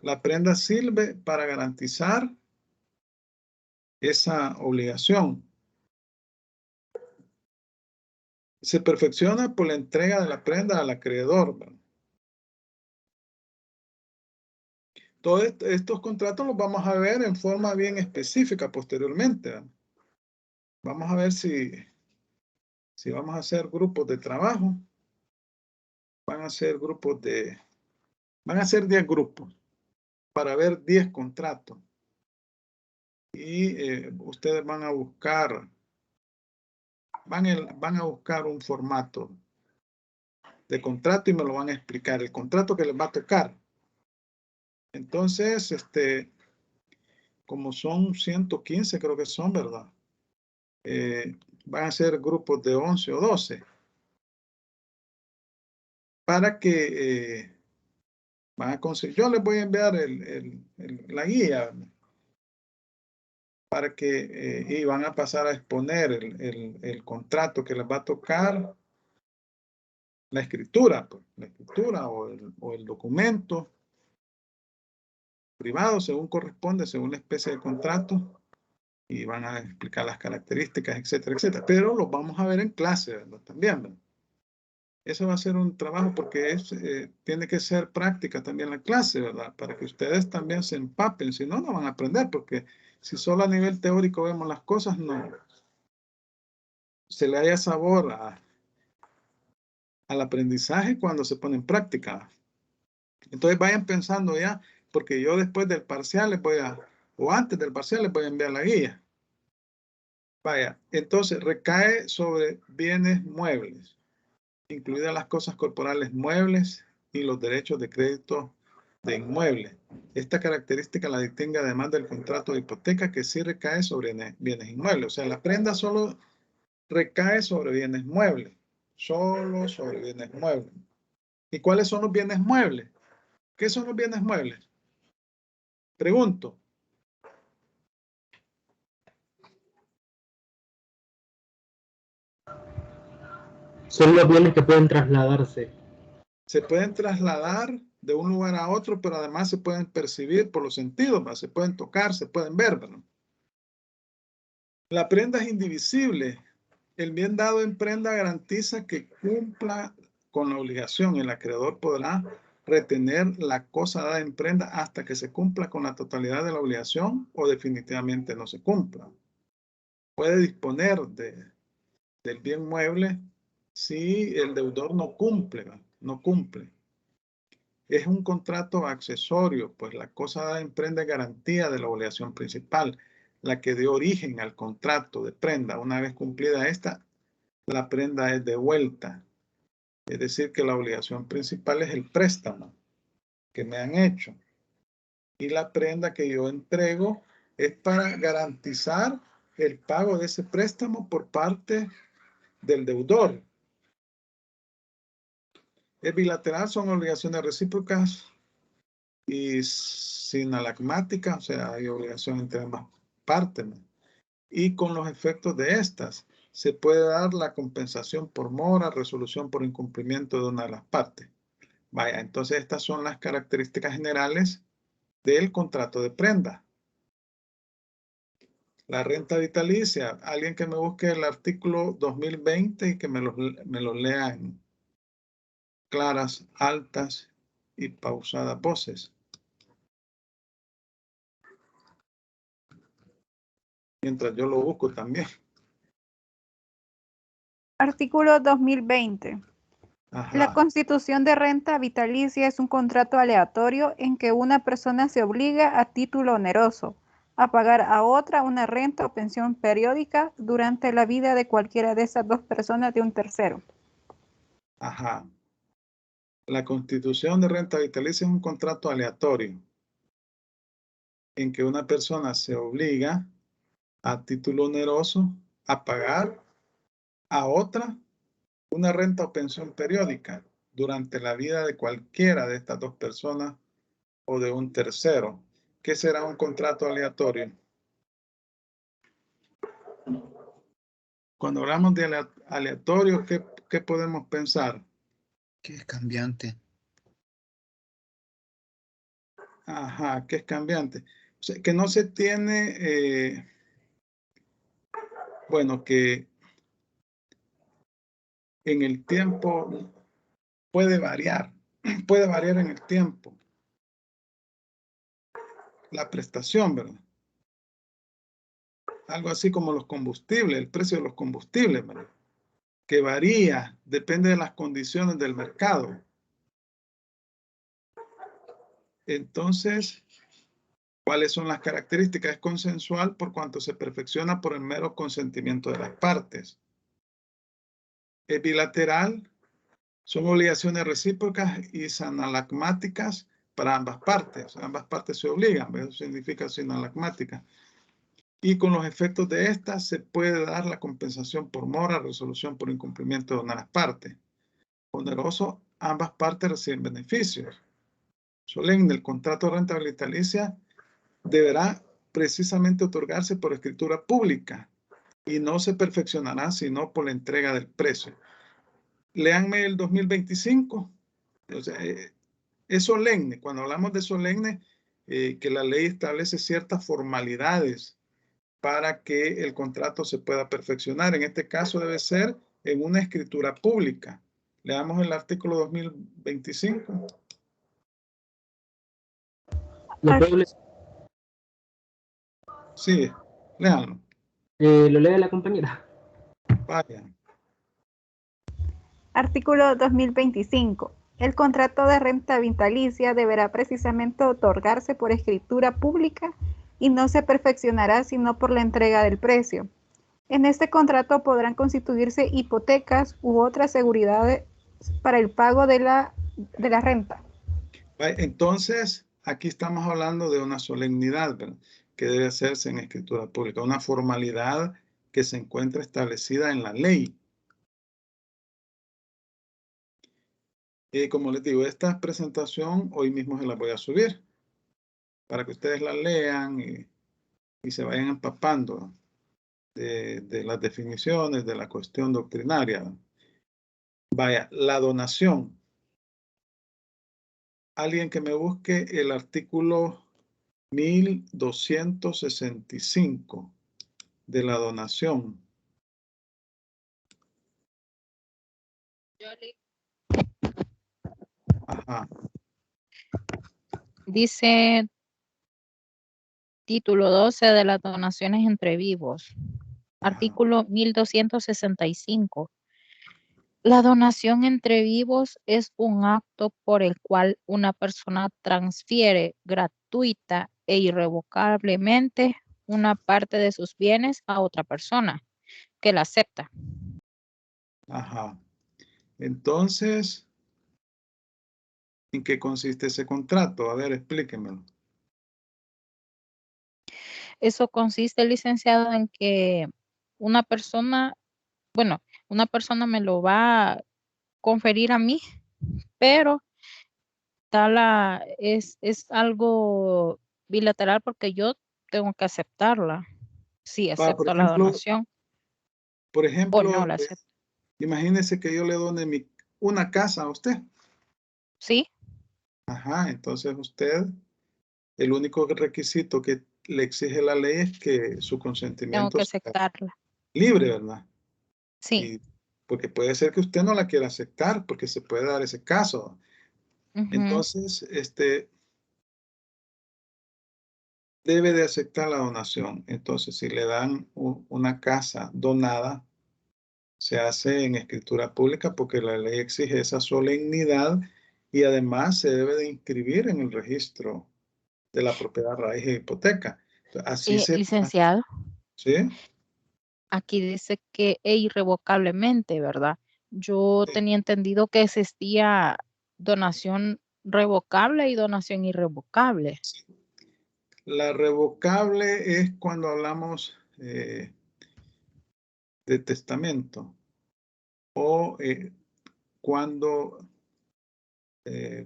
La prenda sirve para garantizar esa obligación. Se perfecciona por la entrega de la prenda al acreedor, ¿verdad? Todos estos contratos los vamos a ver en forma bien específica posteriormente, ¿verdad? Vamos a ver si vamos a hacer grupos de trabajo. Van a ser 10 grupos para ver 10 contratos. Y ustedes van a buscar, van a buscar un formato de contrato y me lo van a explicar, el contrato que les va a tocar. Entonces, como son 115, creo que son, ¿verdad? Van a ser grupos de 11 o 12 para que van a conseguir. Yo les voy a enviar la guía para que y van a pasar a exponer el contrato que les va a tocar, la escritura, pues, la escritura o el documento privado, según corresponde, según la especie de contrato, y van a explicar las características, etcétera, etcétera. Pero los vamos a ver en clase, ¿verdad? También, ¿verdad? Eso va a ser un trabajo porque tiene que ser práctica también la clase, ¿verdad? Para que ustedes también se empapen, si no, no van a aprender, porque si solo a nivel teórico vemos las cosas, no se le haya sabor al aprendizaje cuando se pone en práctica. Entonces vayan pensando ya, porque yo después del parcial les voy o antes del parcial les voy a enviar la guía. Vaya, entonces recae sobre bienes muebles, incluidas las cosas corporales muebles y los derechos de crédito de inmuebles. Esta característica la distingue además del contrato de hipoteca que sí recae sobre bienes inmuebles. O sea, la prenda solo recae sobre bienes muebles, solo sobre bienes muebles. ¿Y cuáles son los bienes muebles? ¿Qué son los bienes muebles? Pregunto. Son los bienes que pueden trasladarse. Se pueden trasladar de un lugar a otro, pero además se pueden percibir por los sentidos, ¿verdad? Se pueden tocar, se pueden ver, ¿verdad? La prenda es indivisible. El bien dado en prenda garantiza que cumpla con la obligación. El acreedor podrá retener la cosa dada en prenda hasta que se cumpla con la totalidad de la obligación o definitivamente no se cumpla. Puede disponer del bien mueble si el deudor no cumple, ¿verdad? No cumple. Es un contrato accesorio, pues la cosa dada en prenda es garantía de la obligación principal, la que dio origen al contrato de prenda. Una vez cumplida esta, la prenda es devuelta. Es decir, que la obligación principal es el préstamo que me han hecho. Y la prenda que yo entrego es para garantizar el pago de ese préstamo por parte del deudor. El bilateral son obligaciones recíprocas y sinalagmáticas, o sea, hay obligación entre ambas partes, ¿no? Y con los efectos de estas, se puede dar la compensación por mora, resolución por incumplimiento de una de las partes. Vaya, entonces estas son las características generales del contrato de prenda. La renta vitalicia, alguien que me busque el artículo 2020 y que me lo lea en claras, altas y pausadas voces. Mientras yo lo busco también. Artículo 2020. Ajá. La constitución de renta vitalicia es un contrato aleatorio en que una persona se obliga a título oneroso a pagar a otra una renta o pensión periódica durante la vida de cualquiera de esas dos personas de un tercero. Ajá. La constitución de renta vitalicia es un contrato aleatorio en que una persona se obliga a título oneroso a pagar a otra una renta o pensión periódica durante la vida de cualquiera de estas dos personas o de un tercero. ¿Qué será un contrato aleatorio? Cuando hablamos de aleatorio, ¿qué podemos pensar? Que es cambiante. Ajá, que es cambiante. O sea, que no se tiene, bueno, que en el tiempo puede variar en el tiempo. la prestación, ¿verdad? Algo así como los combustibles, el precio de los combustibles, ¿verdad? Que varía, depende de las condiciones del mercado. Entonces, ¿cuáles son las características? Es consensual por cuanto se perfecciona por el mero consentimiento de las partes. Es bilateral, son obligaciones recíprocas y sinalagmáticas para ambas partes. Ambas partes se obligan, eso significa sinalagmática. Y con los efectos de estas se puede dar la compensación por mora, resolución por incumplimiento de una de las partes. Oneroso, ambas partes reciben beneficios. Solemne, el contrato de renta vitalicia deberá precisamente otorgarse por escritura pública y no se perfeccionará sino por la entrega del precio. Léanme el 2025. O sea, es solemne. Cuando hablamos de solemne, que la ley establece ciertas formalidades para que el contrato se pueda perfeccionar. En este caso debe ser en una escritura pública. Leamos el artículo 2025. ¿Lo puedo leer? Sí, léanlo. Lo lee la compañera. Vaya. Artículo 2025. El contrato de renta vitalicia deberá precisamente otorgarse por escritura pública y no se perfeccionará sino por la entrega del precio. En este contrato podrán constituirse hipotecas u otras seguridades para el pago de la renta. Entonces, aquí estamos hablando de una solemnidad, ¿verdad?, que debe hacerse en escritura pública, una formalidad que se encuentra establecida en la ley. Como les digo, esta presentación hoy mismo se la voy a subir para que ustedes la lean y se vayan empapando de las definiciones, de la cuestión doctrinaria. Vaya, la donación. Alguien que me busque el artículo 1265 de la donación. Ajá. Dice título 12 de las donaciones entre vivos. Artículo 1265. La donación entre vivos es un acto por el cual una persona transfiere gratuita e irrevocablemente una parte de sus bienes a otra persona que la acepta. Ajá. Entonces, ¿en qué consiste ese contrato? A ver, explíquemelo. Eso consiste, licenciado, en que una persona me lo va a conferir a mí, pero es algo bilateral porque yo tengo que aceptarla. Sí, Por acepto la ejemplo, donación o no la acepto. imagínese que yo le done una casa a usted. Sí, Ajá, entonces usted, el único requisito que le exige la ley es que su tengo consentimiento que sea aceptarla. libre, ¿verdad? Sí. Y porque puede ser que usted no la quiera aceptar, porque se puede dar ese caso. Entonces, debe de aceptar la donación. Entonces, si le dan una casa donada, se hace en escritura pública porque la ley exige esa solemnidad y además se debe de inscribir en el registro de la propiedad raíz e hipoteca. Así se... Licenciado, ¿Sí? aquí dice que irrevocablemente, ¿verdad? Yo Sí. tenía entendido que existía donación revocable y donación irrevocable. La revocable es cuando hablamos de testamento o cuando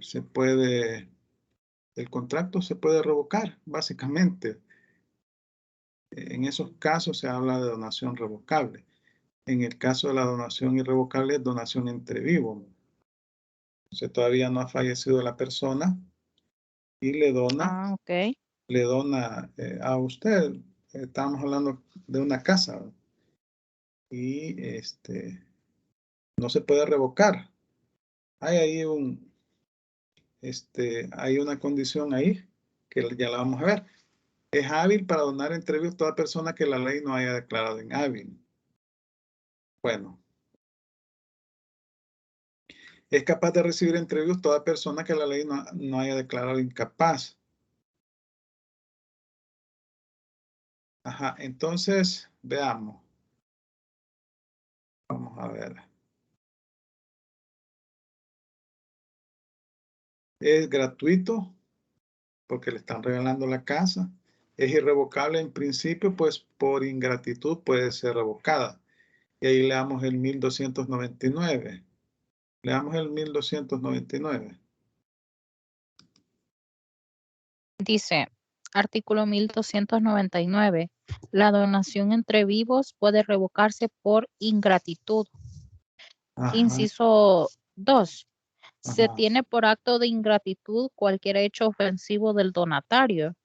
se puede, el contrato se puede revocar, básicamente. En esos casos se habla de donación revocable. En el caso de la donación irrevocable es donación entre vivos. O sea, todavía no ha fallecido la persona y le dona, Ok. a usted. Estamos hablando de una casa, ¿verdad? Y no se puede revocar. Hay ahí hay una condición ahí que ya la vamos a ver. Es hábil para donar entre vivos toda persona que la ley no haya declarado inhábil. Bueno. Es capaz de recibir entre vivos toda persona que la ley no haya declarado incapaz. Ajá, entonces, veamos. Vamos a ver. Es gratuito porque le están regalando la casa. Es irrevocable en principio, pues por ingratitud puede ser revocada. Y ahí leamos el 1299. Leamos el 1299. Dice, artículo 1299, la donación entre vivos puede revocarse por ingratitud. Ajá, Inciso 2. Se ajá. tiene por acto de ingratitud cualquier hecho ofensivo del donatario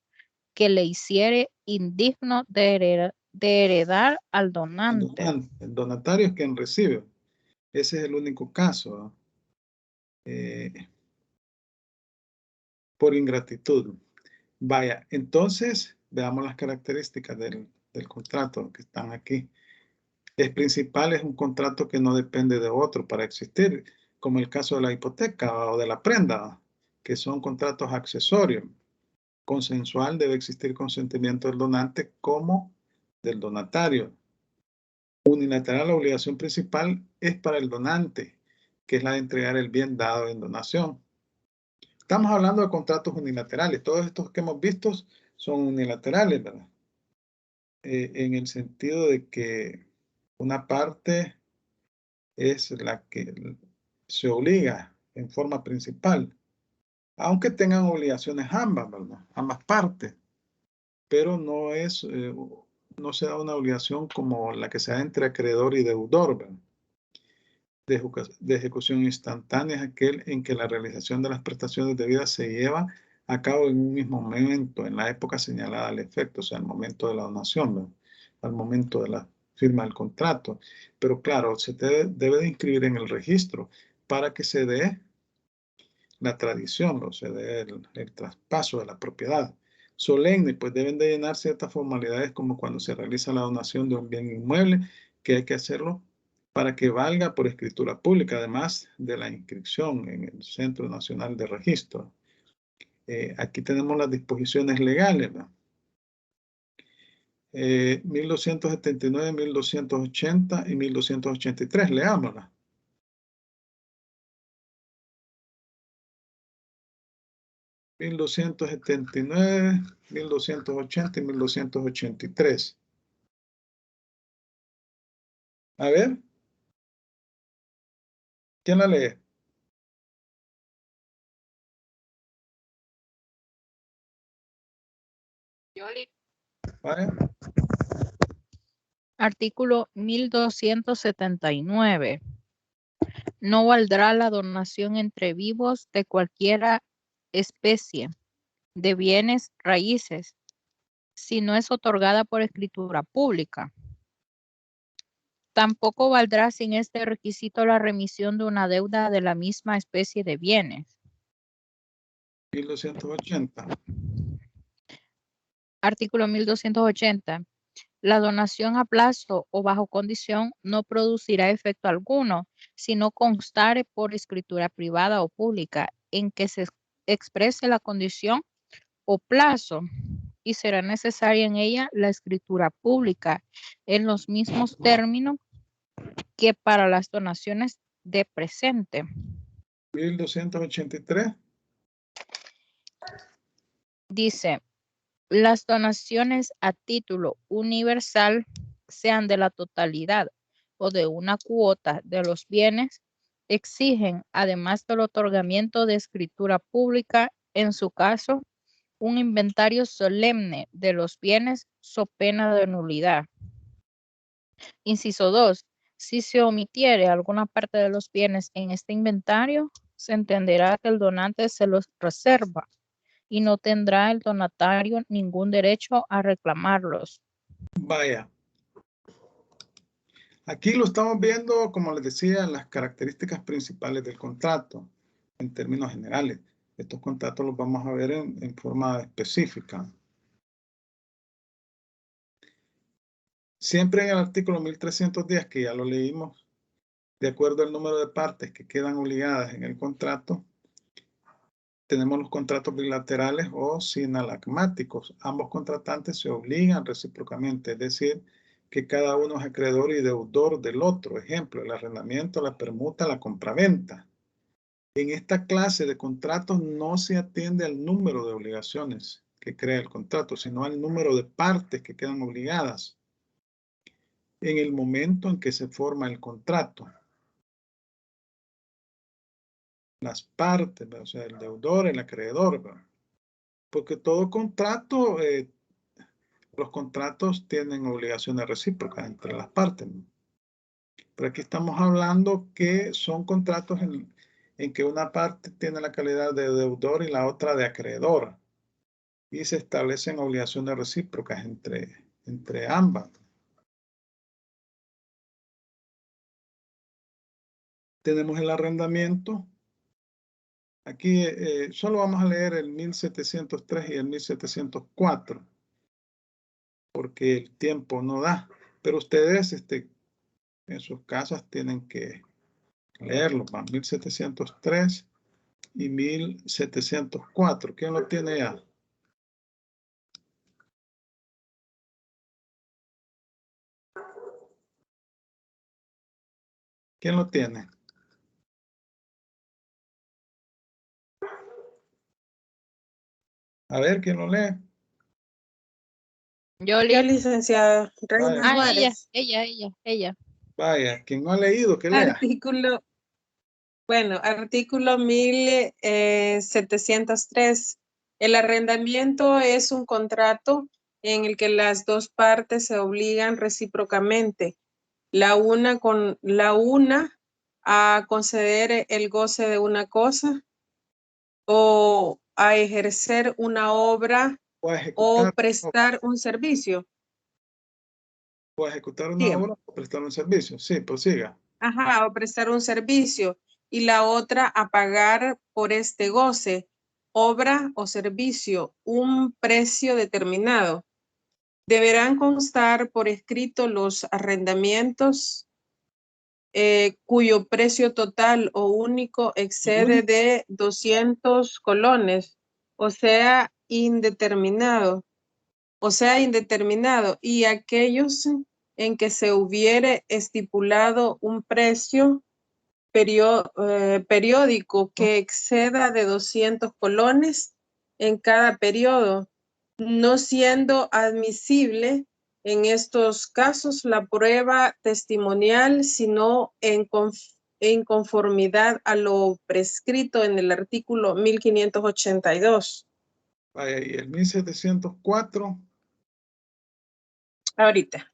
que le hiciere indigno de heredar al donante. El donatario es quien recibe. Ese es el único caso. Por ingratitud. Vaya, entonces veamos las características del contrato que están aquí. Es principal, es un contrato que no depende de otro para existir, como el caso de la hipoteca o de la prenda, que son contratos accesorios. Consensual, debe existir consentimiento del donante como del donatario. Unilateral, la obligación principal es para el donante, que es la de entregar el bien dado en donación. Estamos hablando de contratos unilaterales. Todos estos que hemos visto son unilaterales, ¿verdad? En el sentido de que una parte es la que se obliga en forma principal, aunque tengan obligaciones ambas, ¿verdad? Ambas partes, pero no se da una obligación como la que se da entre acreedor y deudor, ¿verdad? De ejecución instantánea es aquel en que la realización de las prestaciones debidas se lleva a cabo en un mismo momento, en la época señalada al efecto, o sea, al momento de la donación, ¿no? Al momento de la firma del contrato. Pero claro, se debe de inscribir en el registro para que se dé la tradición, o se dé el traspaso de la propiedad. Solemne, pues deben de llenar ciertas formalidades como cuando se realiza la donación de un bien inmueble, que hay que hacerlo para que valga por escritura pública, además de la inscripción en el Centro Nacional de Registro. Aquí tenemos las disposiciones legales, ¿no? 1279, 1280 y 1283, leámosla. (1279, 1280 y 1283). A ver. ¿Quién la lee? ¿Vale? Artículo 1279. No valdrá la donación entre vivos de cualquiera especie de bienes raíces si no es otorgada por escritura pública. Tampoco valdrá sin este requisito la remisión de una deuda de la misma especie de bienes. 1280. Artículo 1280. La donación a plazo o bajo condición no producirá efecto alguno si no constare por escritura privada o pública en que se exprese la condición o plazo, y será necesaria en ella la escritura pública en los mismos términos que para las donaciones de presente. 1283. Dice, las donaciones a título universal, sean de la totalidad o de una cuota de los bienes, exigen, además del otorgamiento de escritura pública, en su caso, un inventario solemne de los bienes so pena de nulidad. Inciso 2. Si se omitiere alguna parte de los bienes en este inventario, se entenderá que el donante se los reserva y no tendrá el donatario ningún derecho a reclamarlos. Vaya. Aquí lo estamos viendo, como les decía, las características principales del contrato, en términos generales. Estos contratos los vamos a ver en forma específica. Siempre en el artículo 1310, que ya lo leímos, de acuerdo al número de partes que quedan obligadas en el contrato, tenemos los contratos bilaterales o sinalagmáticos. Ambos contratantes se obligan recíprocamente, es decir, que cada uno es acreedor y deudor del otro. Ejemplo, el arrendamiento, la permuta, la compraventa. En esta clase de contratos no se atiende al número de obligaciones que crea el contrato, sino al número de partes que quedan obligadas en el momento en que se forma el contrato. Las partes, o sea, el deudor, el acreedor, ¿verdad? Porque todo contrato, los contratos tienen obligaciones recíprocas entre las partes, ¿no? Pero aquí estamos hablando que son contratos en que una parte tiene la calidad de deudor y la otra de acreedor. Y se establecen obligaciones recíprocas entre ambas. Tenemos el arrendamiento. Aquí solo vamos a leer el 1703 y el 1704, porque el tiempo no da. Pero ustedes en sus casas tienen que leerlo, 1703 y 1704. ¿Quién lo tiene ya? ¿Quién lo tiene? A ver, ¿quién lo lee? Yo, Yo, licenciada Reina Vaya, Juárez. ella. vaya, quien no ha leído, que lea. Artículo 1703. El arrendamiento es un contrato en el que las dos partes se obligan recíprocamente, la una a conceder el goce de una cosa o a ejercer una obra o prestar un servicio. O ejecutar una obra o prestar un servicio. Sí, prosiga. Ajá, o prestar un servicio. Y la otra a pagar por este goce, obra o servicio, un precio determinado. Deberán constar por escrito los arrendamientos cuyo precio total o único excede de 200 colones, o sea, indeterminado. Y aquellos en que se hubiere estipulado un precio periódico que exceda de 200 colones en cada periodo, no siendo admisible en estos casos la prueba testimonial, sino en conformidad a lo prescrito en el artículo 1582. Vaya, y el 1704. Ahorita.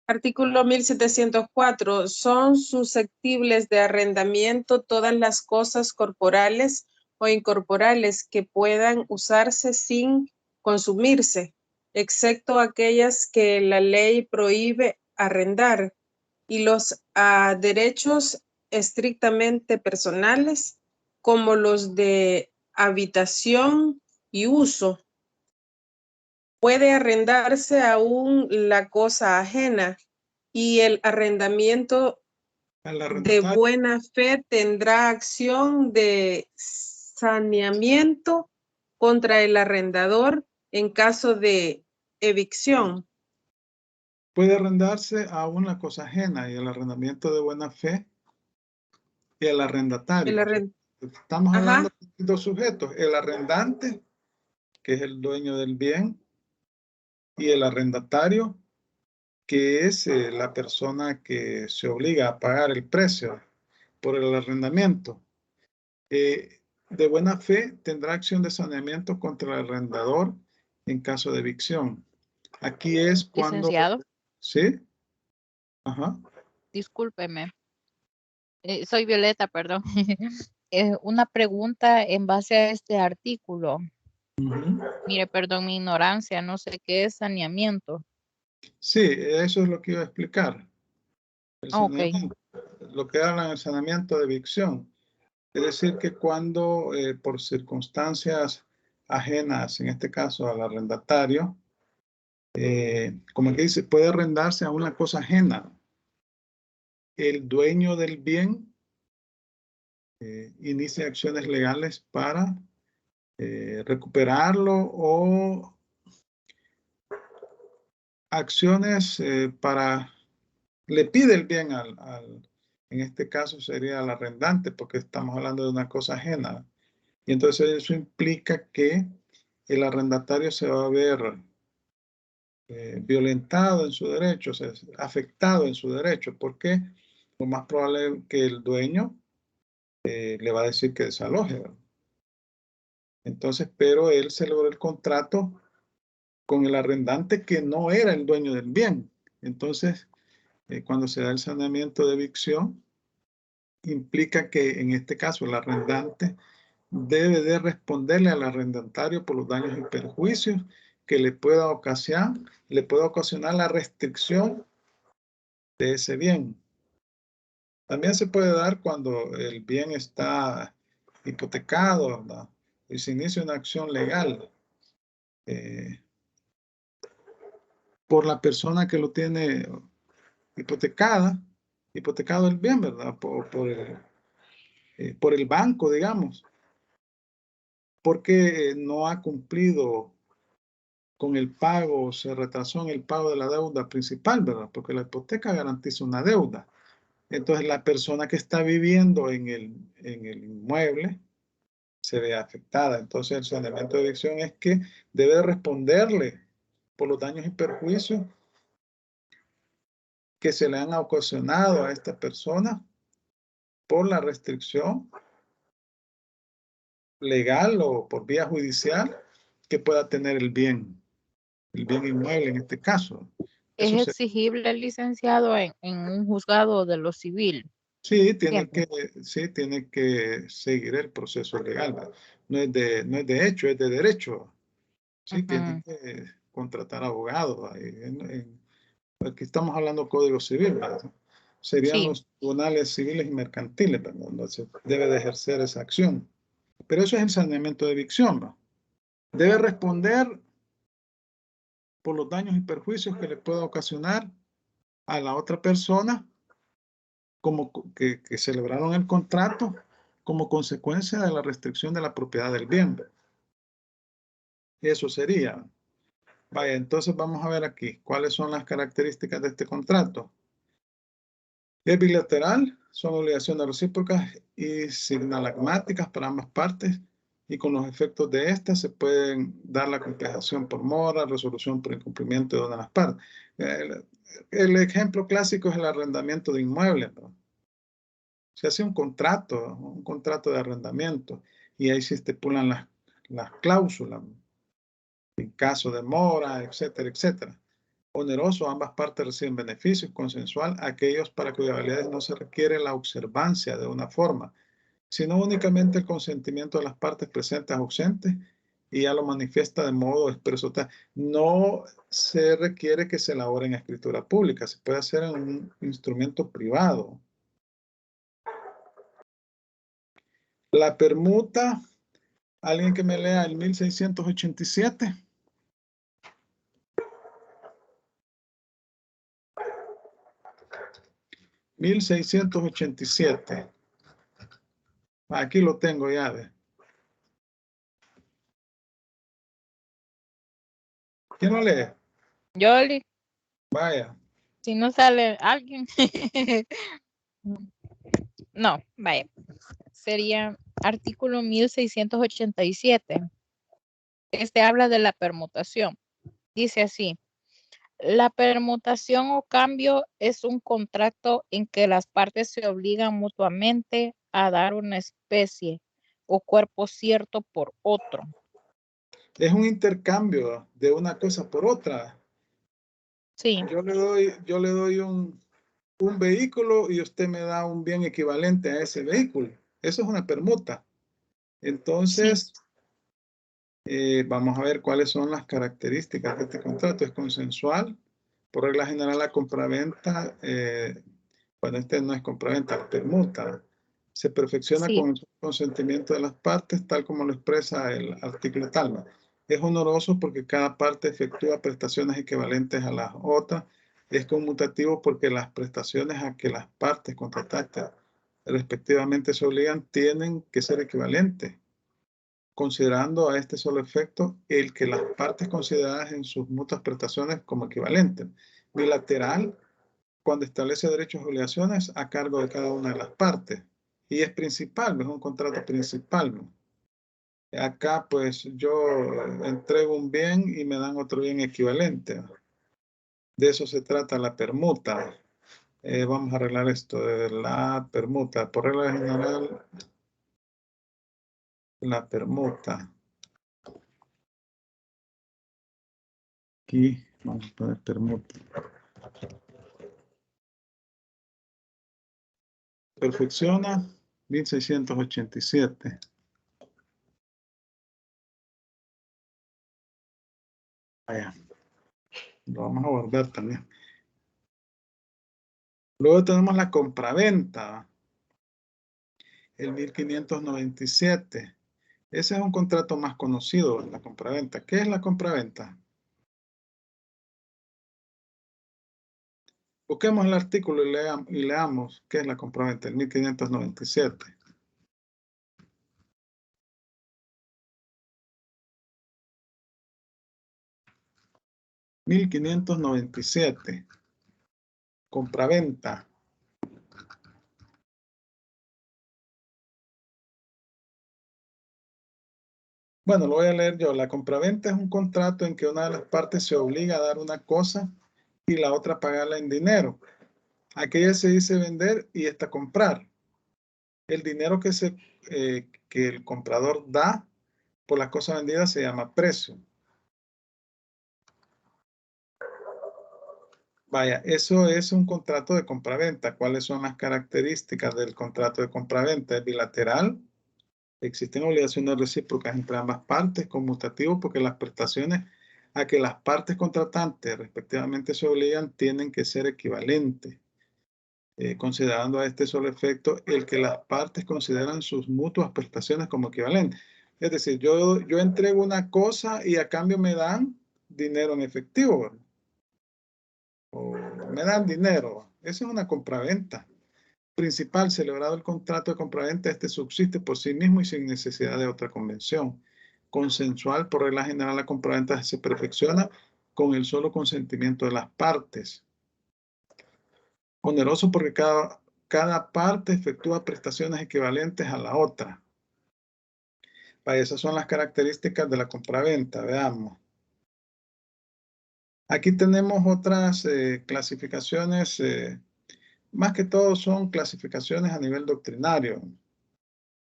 Artículo 1704. Son susceptibles de arrendamiento todas las cosas corporales o incorporales que puedan usarse sin consumirse, excepto aquellas que la ley prohíbe arrendar, y los derechos estrictamente personales, como los de habitación y uso. Puede arrendarse aún la cosa ajena, y el arrendamiento de buena fe tendrá acción de saneamiento contra el arrendador en caso de evicción. Puede arrendarse aún la cosa ajena y el arrendamiento de buena fe y el arrendatario. Estamos hablando de dos sujetos, el arrendante, que es el dueño del bien, y el arrendatario, que es la persona que se obliga a pagar el precio por el arrendamiento. De buena fe tendrá acción de saneamiento contra el arrendador en caso de evicción. Aquí es cuando... Licenciado. ¿Sí? Ajá. Discúlpeme. Soy Violeta, perdón. Una pregunta en base a este artículo. Mire, perdón mi ignorancia, no sé qué es saneamiento. Sí, eso es lo que iba a explicar. El saneamiento. lo que hablan el saneamiento de evicción. Es decir, que cuando por circunstancias ajenas, en este caso al arrendatario, como que dice, puede arrendarse a una cosa ajena. El dueño del bien inicia acciones legales para recuperarlo o acciones para, le pide el bien en este caso sería al arrendante, porque estamos hablando de una cosa ajena. Y entonces eso implica que el arrendatario se va a ver violentado en su derecho, o sea, afectado en su derecho, porque lo más probable es que el dueño le va a decir que desaloje, ¿verdad? Entonces, pero él celebró el contrato con el arrendante que no era el dueño del bien. Entonces, cuando se da el saneamiento de evicción, implica que en este caso el arrendante debe de responderle al arrendatario por los daños y perjuicios que le pueda ocasionar la restricción de ese bien. También se puede dar cuando el bien está hipotecado, ¿verdad? Y se inicia una acción legal por la persona que lo tiene hipotecado el bien, ¿verdad? Por el banco, digamos, porque no ha cumplido con el pago, se retrasó en el pago de la deuda principal, ¿verdad? Porque la hipoteca garantiza una deuda. Entonces, la persona que está viviendo en el inmueble se ve afectada. Entonces, el saneamiento de evicción es que debe responderle por los daños y perjuicios que se le han ocasionado a esta persona por la restricción legal o por vía judicial que pueda tener el bien inmueble en este caso. Es Eso exigible, licenciado, en un juzgado de lo civil. sí, Siempre. tiene que seguir el proceso legal, ¿verdad? No es de hecho, es de derecho. Sí, tiene que contratar abogados. Aquí estamos hablando código civil, ¿verdad? Serían Sí. los tribunales civiles y mercantiles, ¿verdad? Donde se debe de ejercer esa acción. Pero eso es el saneamiento de evicción, ¿verdad? Debe responder por los daños y perjuicios que le pueda ocasionar a la otra persona como que celebraron el contrato como consecuencia de la restricción de la propiedad del bien. Eso sería. Vaya, entonces vamos a ver aquí cuáles son las características de este contrato. Es bilateral, son obligaciones recíprocas y sinalagmáticas para ambas partes, y con los efectos de estas se pueden dar la compensación por mora, resolución por incumplimiento de una de las partes. El ejemplo clásico es el arrendamiento de inmuebles, ¿no? Se hace un contrato de arrendamiento, y ahí se estipulan las cláusulas, en caso de mora, etcétera, etcétera. Oneroso, ambas partes reciben beneficios. Consensual, aquellos para cuyas validades no se requiere la observancia de una forma, sino únicamente el consentimiento de las partes presentes o ausentes, y ya lo manifiesta de modo expreso. No se requiere que se elabore en escritura pública, se puede hacer en un instrumento privado. La permuta, alguien que me lea el 1687. $1687. Aquí lo tengo ya. ¿Ve? ¿Quién lo lee? Yoli. Vaya. Si no sale alguien. No, vaya. Sería artículo 1687. Este habla de la permutación. Dice así: la permutación o cambio es un contrato en que las partes se obligan mutuamente a dar una especie o cuerpo cierto por otro. Es un intercambio de una cosa por otra. Sí. Yo le doy un vehículo y usted me da un bien equivalente a ese vehículo. Eso es una permuta. Entonces, vamos a ver cuáles son las características de este contrato. Es consensual. Por regla general, la compraventa Bueno, este no es compraventa, la permuta. Se perfecciona Sí. con el consentimiento de las partes, tal como lo expresa el artículo tal. Es honoroso porque cada parte efectúa prestaciones equivalentes a las otras. Es conmutativo porque las prestaciones a que las partes contratantes respectivamente se obligan tienen que ser equivalentes, considerando a este solo efecto el que las partes consideradas en sus mutuas prestaciones como equivalentes. Bilateral, cuando establece derechos y obligaciones a cargo de cada una de las partes. Y es principal, es un contrato principal. Acá pues yo entrego un bien y me dan otro bien equivalente. De eso se trata la permuta. Vamos a arreglar esto de la permuta. Por regla general, la permuta. Aquí vamos a poner permuta. Perfecciona 1687. Vaya. Lo vamos a guardar también. Luego tenemos la compraventa. El 1597. Ese es un contrato más conocido, la compraventa. ¿Qué es la compraventa? Busquemos el artículo y leamos qué es la compraventa, el 1597. (1597) Compraventa. Bueno, lo voy a leer yo. La compraventa es un contrato en que una de las partes se obliga a dar una cosa y la otra a pagarla en dinero. Aquella se dice vender y esta comprar. El dinero que el comprador da por la cosa vendida se llama precio. Vaya, eso es un contrato de compraventa. ¿Cuáles son las características del contrato de compraventa? Es bilateral. Existen obligaciones recíprocas entre ambas partes, conmutativo, porque las prestaciones a que las partes contratantes respectivamente se obligan tienen que ser equivalentes. Considerando a este solo efecto el que las partes consideran sus mutuas prestaciones como equivalentes. Es decir, yo entrego una cosa y a cambio me dan dinero en efectivo, ¿verdad? O me dan dinero. Esa es una compraventa. Principal, celebrado el contrato de compraventa, este subsiste por sí mismo y sin necesidad de otra convención. Consensual, por regla general, la compraventa se perfecciona con el solo consentimiento de las partes. Oneroso porque cada parte efectúa prestaciones equivalentes a la otra. Esas son las características de la compraventa. Veamos. Aquí tenemos otras clasificaciones. Más que todo son clasificaciones a nivel doctrinario.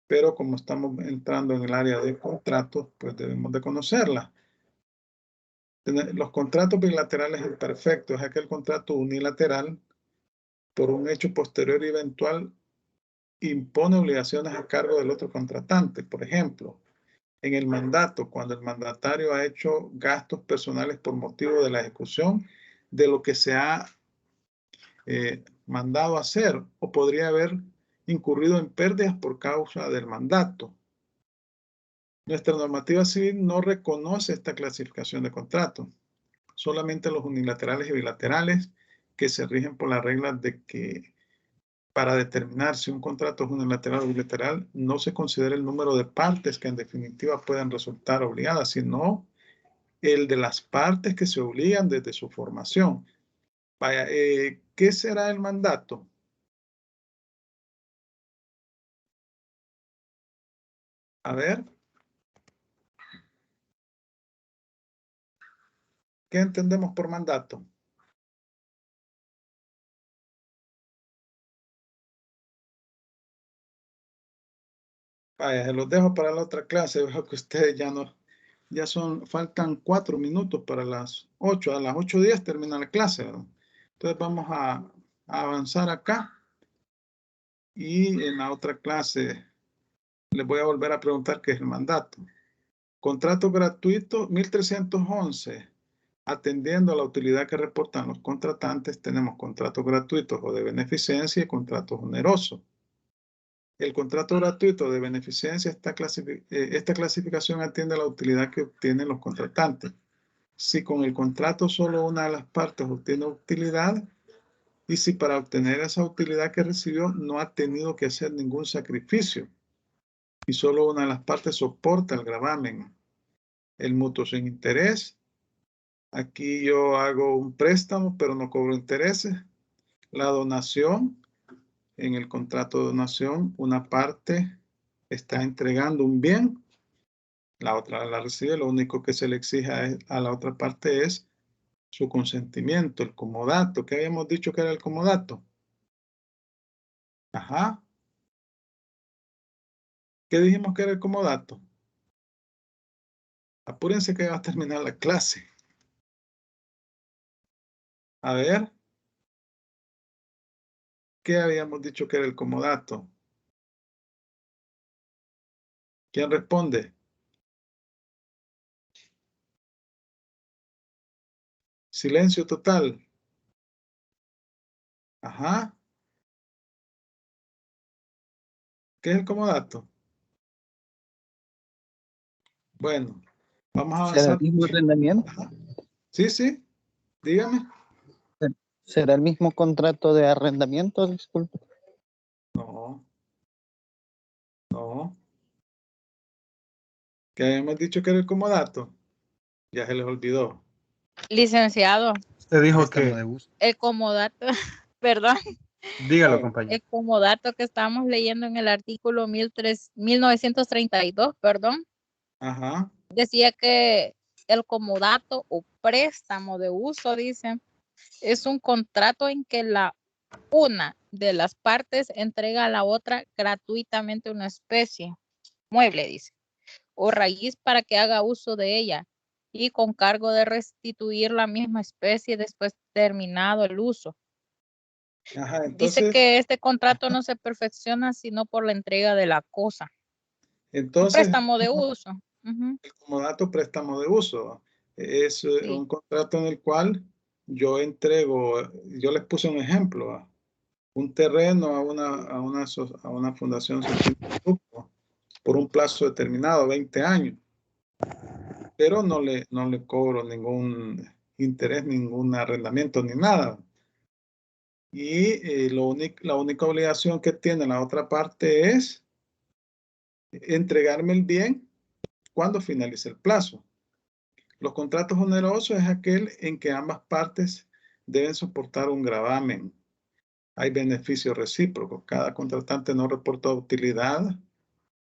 Pero como estamos entrando en el área de contratos, pues debemos de conocerlas. Los contratos bilaterales imperfectos es aquel contrato unilateral por un hecho posterior y eventual impone obligaciones a cargo del otro contratante. Por ejemplo, en el mandato, cuando el mandatario ha hecho gastos personales por motivo de la ejecución de lo que se ha mandado hacer, o podría haber incurrido en pérdidas por causa del mandato. Nuestra normativa civil no reconoce esta clasificación de contratos. Solamente los unilaterales y bilaterales, que se rigen por las reglas de que para determinar si un contrato es unilateral o bilateral, no se considera el número de partes que en definitiva puedan resultar obligadas, sino el de las partes que se obligan desde su formación. Vaya, ¿qué será el mandato? A ver. ¿Qué entendemos por mandato? Vaya, se los dejo para la otra clase. Veo que ustedes faltan 4 minutos para las 8. A las 8:10 termina la clase, ¿verdad? Entonces vamos a avanzar acá. Y en la otra clase les voy a volver a preguntar qué es el mandato. Contrato gratuito, 1311. Atendiendo a la utilidad que reportan los contratantes, tenemos contratos gratuitos o de beneficencia y contratos onerosos. El contrato gratuito de beneficencia, esta clasificación atiende a la utilidad que obtienen los contratantes. Si con el contrato solo una de las partes obtiene utilidad y si para obtener esa utilidad que recibió no ha tenido que hacer ningún sacrificio y solo una de las partes soporta el gravamen. El mutuo sin interés. Aquí yo hago un préstamo, pero no cobro intereses. La donación. En el contrato de donación, una parte está entregando un bien, la otra la recibe. Lo único que se le exige a la otra parte es su consentimiento, el comodato. ¿Qué habíamos dicho que era el comodato? Ajá. ¿Qué dijimos que era el comodato? Apúrense que va a terminar la clase. A ver. ¿Qué habíamos dicho que era el comodato? ¿Quién responde? Silencio total. Ajá. ¿Qué es el comodato? Bueno, vamos a ¿Será avanzar. el mismo arrendamiento? Ajá. Sí, sí. Dígame. ¿Será el mismo contrato de arrendamiento? Disculpe. No. No. ¿Qué habíamos dicho que era el comodato? Ya se les olvidó. Licenciado, Usted dijo Préstamo que... de uso. el comodato, perdón, Dígalo, Bueno, compañero. el comodato que estamos leyendo en el artículo 1932, perdón, ajá. decía que el comodato o préstamo de uso, dicen, es un contrato en que una de las partes entrega a la otra gratuitamente una especie, mueble, dice, o raíz para que haga uso de ella y con cargo de restituir la misma especie después terminado el uso. Ajá, Dice entonces, que este contrato no se perfecciona sino por la entrega de la cosa. Un entonces préstamo de uso. Ujú. el comodato préstamo de uso es Sí. un contrato en el cual yo entrego, yo les puse un ejemplo, un terreno a una fundación sin fines de lucro por un plazo determinado, 20 años, pero no le cobro ningún interés, ningún arrendamiento ni nada. Y la única obligación que tiene la otra parte es entregarme el bien cuando finalice el plazo. Los contratos onerosos es aquel en que ambas partes deben soportar un gravamen. Hay beneficios recíprocos. Cada contratante no reporta utilidad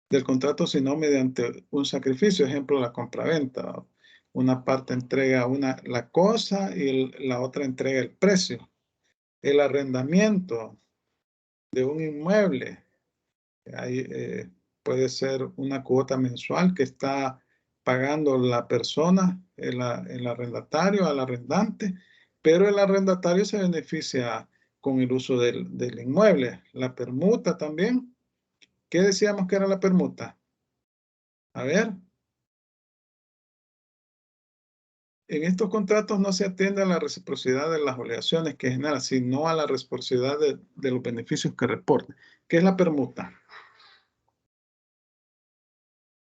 del contrato sino mediante un sacrificio. Ejemplo, la compraventa. Una parte entrega la cosa y la otra entrega el precio. El arrendamiento de un inmueble. Puede ser una cuota mensual que está pagando la persona, el arrendatario al arrendante, pero el arrendatario se beneficia con el uso del inmueble. La permuta también. ¿Qué decíamos que era la permuta? A ver. En estos contratos no se atiende a la reciprocidad de las obligaciones que genera, sino a la reciprocidad de los beneficios que reporta. ¿Qué es la permuta?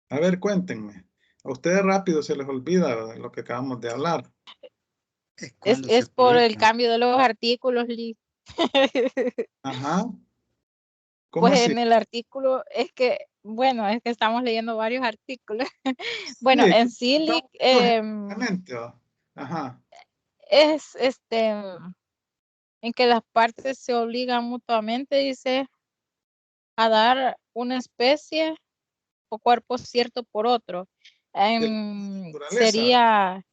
A ver, cuéntenme. A ustedes rápido se les olvida lo que acabamos de hablar. Es por el cambio de los artículos, Liz. Ajá. ¿Cómo Pues así? en el artículo es que, bueno, es que estamos leyendo varios artículos. Bueno, Sí, en sí, Liz, exactamente, ¿va? Ajá. es en que las partes se obligan mutuamente, dice, a dar una especie o cuerpo cierto por otro. Naturaleza. Sería,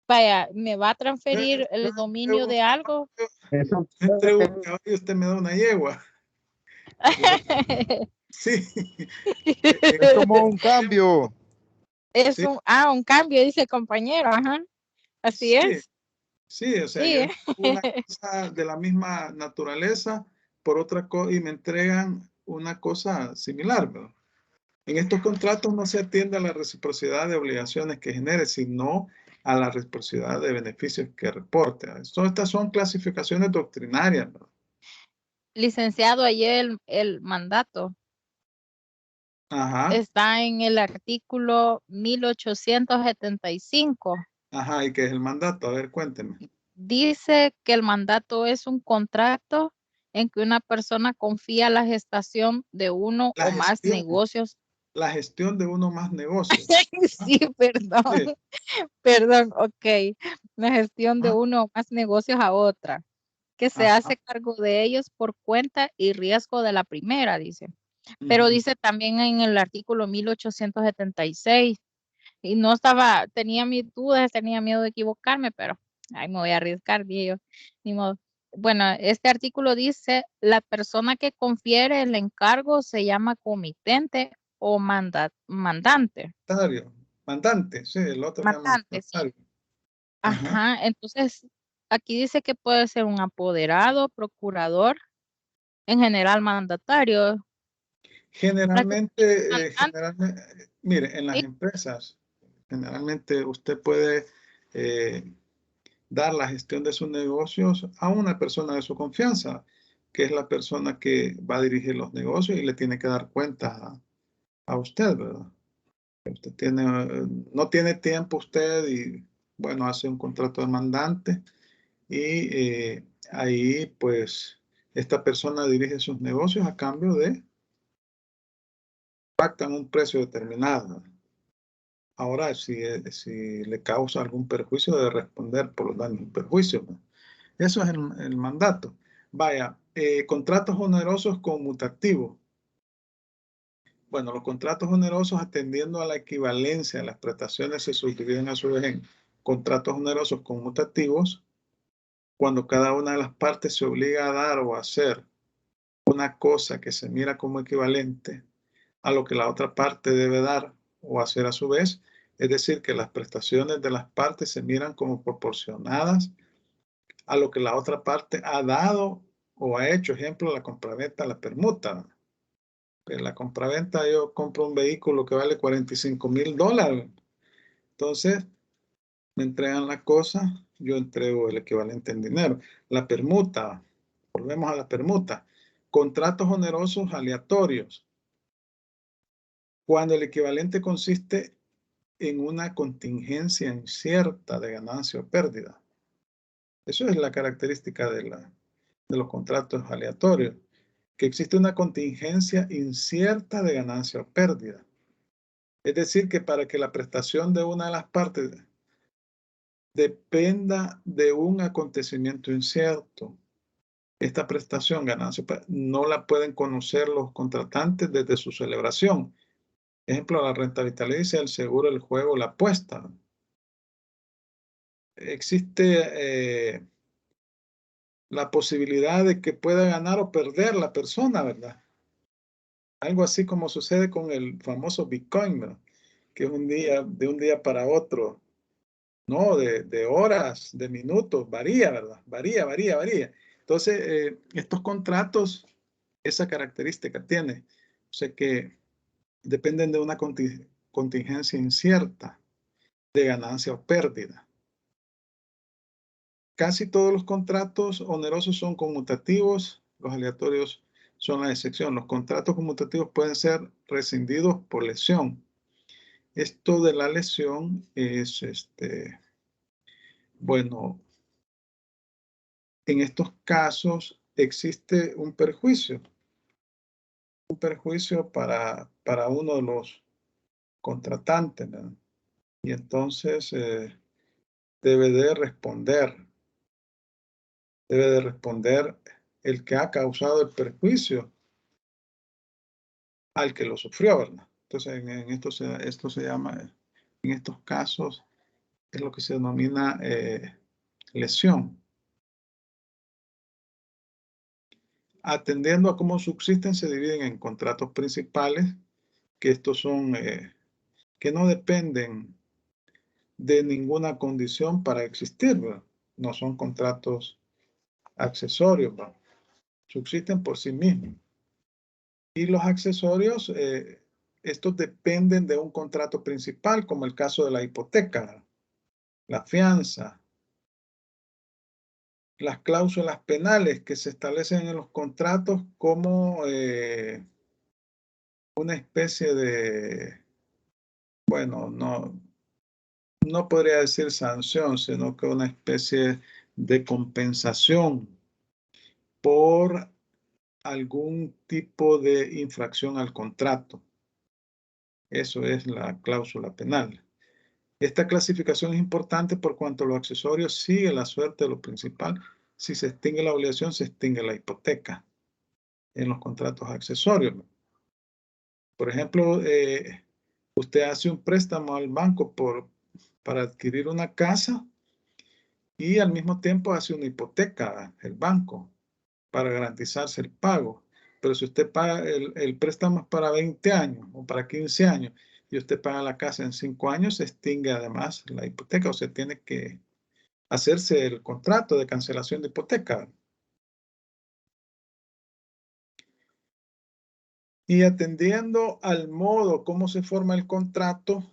vaya, me va a transferir el dominio de algo. Entre un caballo y usted me da una yegua. Sí. Es como un cambio. Es Sí. un cambio, dice el compañero, ajá. Así Sí, es. sí, o sea, Sí. yo entrego una cosa de la misma naturaleza por otra cosa y me entregan una cosa similar, ¿verdad? En estos contratos no se atiende a la reciprocidad de obligaciones que genere, sino a la reciprocidad de beneficios que reporte. Estas son clasificaciones doctrinarias, ¿no? Licenciado, ayer el mandato Ajá, está en el artículo 1875. ajá, ¿y qué es el mandato? A ver, cuénteme. Dice que el mandato es un contrato en que una persona confía la gestación de uno La o más gestión, negocios. la gestión de uno más negocios. Sí, perdón, Sí, perdón, ok. La gestión de ajá, uno o más negocios a otra, que se ajá, hace cargo de ellos por cuenta y riesgo de la primera, dice. Pero ujú. dice también en el artículo 1876, y no estaba, tenía mis dudas, tenía miedo de equivocarme, pero ay, me voy a arriesgar, dije yo, ni modo. Bueno, este artículo dice, la persona que confiere el encargo se llama comitente o mandante. Mandatario, mandante, sí, el otro se llama Mandante, sí. mandatario. Ajá. Ajá, entonces aquí dice que puede ser un apoderado, procurador, en general mandatario. Generalmente, Mandante, mire, en las sí. empresas, generalmente usted puede dar la gestión de sus negocios a una persona de su confianza, que es la persona que va a dirigir los negocios y le tiene que dar cuentas a usted, ¿verdad? Usted tiene, no tiene tiempo usted y, bueno, hace un contrato de mandante y ahí, pues, esta persona dirige sus negocios a cambio de pactan un precio determinado. Ahora, si le causa algún perjuicio, debe responder por los daños y perjuicios, ¿no? Eso es el mandato. Vaya, contratos onerosos conmutativos. Bueno, los contratos onerosos atendiendo a la equivalencia, las prestaciones se subdividen a su vez en contratos onerosos conmutativos, cuando cada una de las partes se obliga a dar o a hacer una cosa que se mira como equivalente a lo que la otra parte debe dar o hacer a su vez, es decir, que las prestaciones de las partes se miran como proporcionadas a lo que la otra parte ha dado o ha hecho. Ejemplo, la compraventa, la permuta. En la compraventa yo compro un vehículo que vale $45,000. Entonces, me entregan la cosa, yo entrego el equivalente en dinero. La permuta, volvemos a la permuta. Contratos onerosos aleatorios. Cuando el equivalente consiste en una contingencia incierta de ganancia o pérdida. Eso es la característica de los contratos aleatorios, que existe una contingencia incierta de ganancia o pérdida. Es decir, que para que la prestación de una de las partes dependa de un acontecimiento incierto, esta prestación, ganancia, no la pueden conocer los contratantes desde su celebración. Ejemplo, la renta vitalicia, el seguro, el juego, la apuesta. Existe la posibilidad de que pueda ganar o perder la persona, ¿verdad? Algo así como sucede con el famoso Bitcoin, ¿verdad? Que es de un día para otro, no, de horas, de minutos, varía, ¿verdad? Varía. Entonces, estos contratos, esa característica tiene, o sea que dependen de una contingencia incierta de ganancia o pérdida. Casi todos los contratos onerosos son conmutativos, los aleatorios son la excepción. Los contratos conmutativos pueden ser rescindidos por lesión. Esto de la lesión es, bueno, en estos casos existe un perjuicio para uno de los contratantes, ¿no? Y entonces debe de responder el que ha causado el perjuicio al que lo sufrió, ¿verdad? Entonces, esto se llama, en estos casos, es lo que se denomina lesión. Atendiendo a cómo subsisten, se dividen en contratos principales, que estos son, que no dependen de ninguna condición para existir, ¿verdad? No son contratos accesorios, ¿verdad? Subsisten por sí mismos. Y los accesorios, estos dependen de un contrato principal, como el caso de la hipoteca. la fianza, las cláusulas penales que se establecen en los contratos como una especie de, bueno, no podría decir sanción, sino que una especie de compensación por algún tipo de infracción al contrato. Eso es la cláusula penal. Esta clasificación es importante por cuanto lo accesorio sigue la suerte de lo principal. Si se extingue la obligación, se extingue la hipoteca en los contratos accesorios. Por ejemplo, usted hace un préstamo al banco para adquirir una casa y al mismo tiempo hace una hipoteca el banco para garantizarse el pago. Pero si usted paga el préstamo es para 20 años o para 15 años y usted paga la casa en 5 años, se extingue además la hipoteca, o se tiene que hacerse el contrato de cancelación de hipoteca. Y atendiendo al modo como se forma el contrato,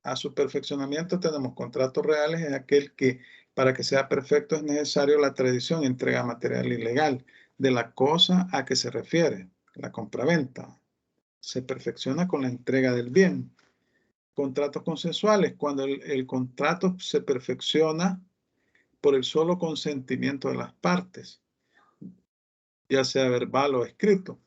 a su perfeccionamiento tenemos contratos reales, en aquel que para que sea perfecto es necesario la tradición, entrega material y legal de la cosa a que se refiere, la compraventa. Se perfecciona con la entrega del bien. Contratos consensuales, cuando el contrato se perfecciona por el solo consentimiento de las partes, ya sea verbal o escrito.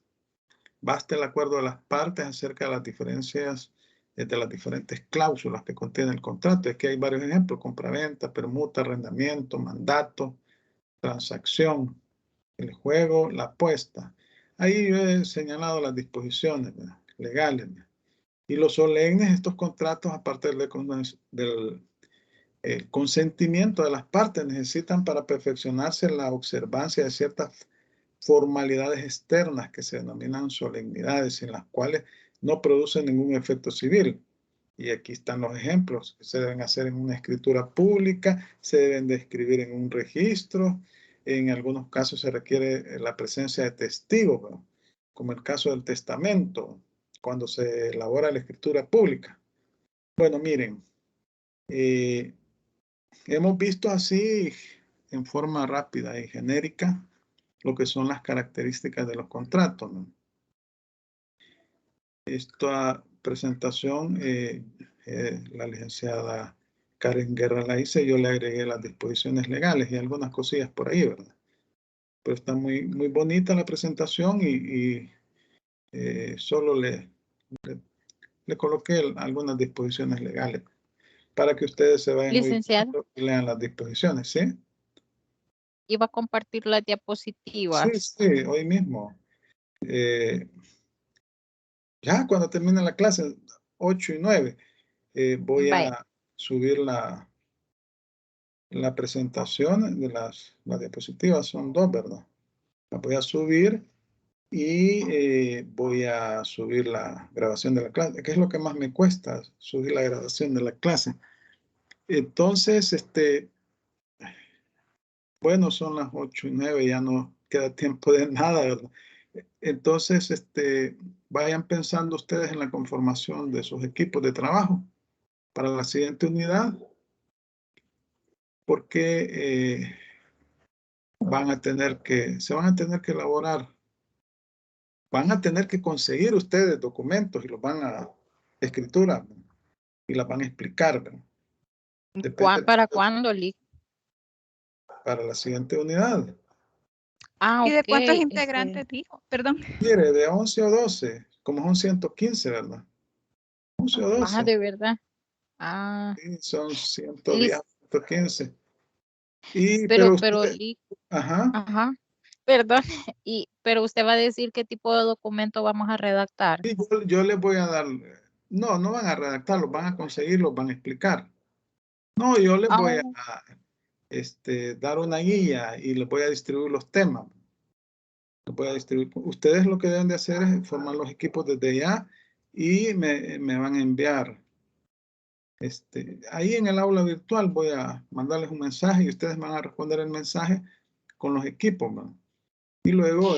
Basta el acuerdo de las partes acerca de las diferencias de las diferentes cláusulas que contiene el contrato. Aquí hay varios ejemplos: compraventa, permuta, arrendamiento, mandato, transacción, el juego, la apuesta. Ahí yo he señalado las disposiciones, ¿verdad?, legales, ¿verdad? Y los solemnes, estos contratos, aparte del consentimiento de las partes, necesitan para perfeccionarse la observancia de ciertas formalidades externas que se denominan solemnidades, en las cuales no producen ningún efecto civil. Y aquí están los ejemplos que se deben hacer en una escritura pública, se deben de escribir en un registro. En algunos casos se requiere la presencia de testigos, ¿no?, como el caso del testamento, cuando se elabora la escritura pública. Bueno, miren, hemos visto así en forma rápida y genérica lo que son las características de los contratos, ¿no? Esta presentación, la licenciada Karen Guerra la hice, yo le agregué las disposiciones legales y algunas cosillas por ahí, ¿verdad? Pero está muy, muy bonita la presentación y solo le coloqué algunas disposiciones legales para que ustedes se vayan Licenciado, y lean las disposiciones, ¿sí? iba a compartir las diapositivas. Sí, hoy mismo. Ya cuando termine la clase, 8 y 9, voy Vaya. a subir la presentación de las diapositivas, son 2, ¿verdad? La voy a subir y voy a subir la grabación de la clase, que es lo que más me cuesta, subir la grabación de la clase. Entonces, bueno, son las 8 y 9, ya no queda tiempo de nada, ¿verdad? Entonces, vayan pensando ustedes en la conformación de sus equipos de trabajo para la siguiente unidad, porque se van a tener que elaborar, van a tener que conseguir ustedes documentos y los van a escritura y las van a explicar, ¿verdad? ¿Para cuándo, Lic? Para la siguiente unidad. Ah, ¿Y de cuántos ok. integrantes dijo? Perdón. Quiere de 11 o 12, como son 115, ¿verdad? 11 o 12. De verdad. Ah. Sí, son 110, 115. Pero usted, Lic, ajá. Perdón, pero usted va a decir qué tipo de documento vamos a redactar. Sí, yo les voy a dar, no van a redactarlos, van a conseguirlos, van a explicar. No, yo les voy a dar una guía y les voy a distribuir los temas. Los voy a distribuir. Ustedes lo que deben de hacer es formar los equipos desde ya y me van a enviar. Ahí en el aula virtual voy a mandarles un mensaje y ustedes van a responder el mensaje con los equipos, ¿no? Y luego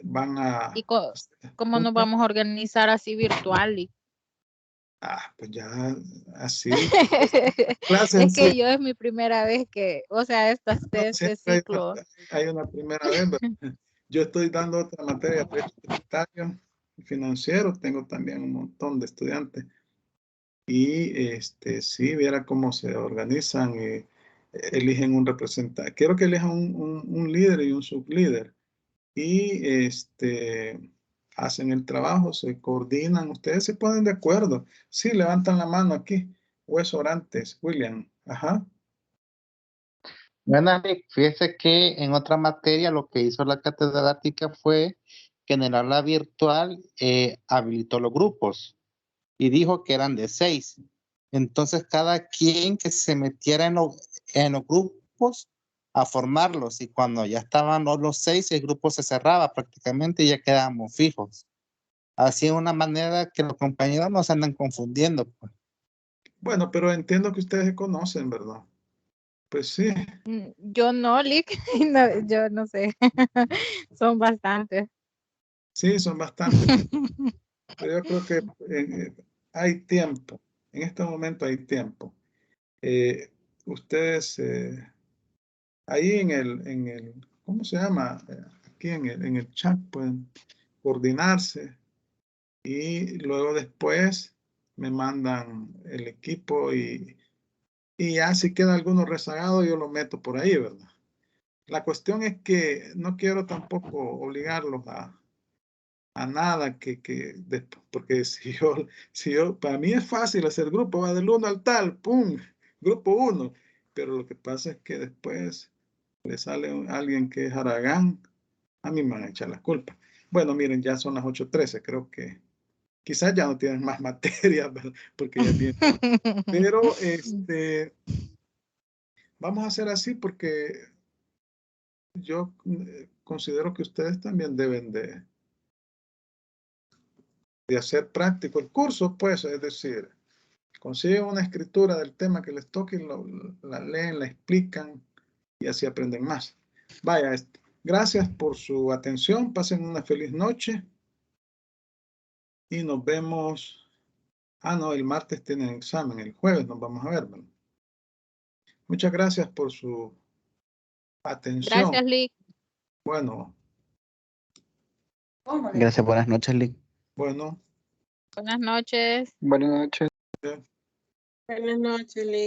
van a... ¿Y cómo nos vamos a organizar así virtual? Pues ya así. Clases Es que así. yo es mi primera vez que, o sea, de este Siempre ciclo. hay una primera vez, ¿verdad? Yo estoy dando otra materia, derecho tributario y financiero, tengo también un montón de estudiantes. Y sí, viera cómo se organizan y eligen un representante. Quiero que elijan un líder y un sublíder. Y hacen el trabajo, se coordinan, ustedes se ponen de acuerdo. Sí, levantan la mano aquí. Hueso Orantes, William. Ajá. Bueno, fíjese que en otra materia lo que hizo la catedrática fue que en el aula virtual habilitó los grupos y dijo que eran de 6. Entonces cada quien que se metiera en los grupos a formarlos, y cuando ya estaban los 6, el grupo se cerraba prácticamente y ya quedábamos fijos. Así es una manera que los compañeros no se andan confundiendo, pues. Bueno, pero entiendo que ustedes se conocen, ¿verdad? Pues sí. Yo no, Lick, no, yo no sé. Son bastantes. Sí, son bastantes. Pero yo creo que hay tiempo. En este momento hay tiempo. Ustedes ahí en el, ¿cómo se llama? Aquí en el chat pueden coordinarse y luego después me mandan el equipo y ya si queda alguno rezagado yo lo meto por ahí, ¿verdad? La cuestión es que no quiero tampoco obligarlos a nada porque si yo, para mí es fácil hacer grupo, va del 1 al tal, pum, grupo 1, pero lo que pasa es que después le sale alguien que es haragán, a mí me van a echar la culpa. Bueno, miren, ya son las 8:13, creo que quizás ya no tienen más materia, ¿verdad? Porque ya bien. Pero vamos a hacer así porque yo considero que ustedes también deben de hacer práctico el curso, pues, es decir, consiguen una escritura del tema que les toque, la leen, la explican y así aprenden más. Vaya, gracias por su atención, pasen una feliz noche y nos vemos. No, el martes tienen examen, el jueves nos vamos a ver, ¿verdad? Muchas gracias por su atención. Gracias, Lick. Bueno, Gracias, buenas noches, Lick. bueno. Buenas noches. Buenas noches. Buenas noches, Lick.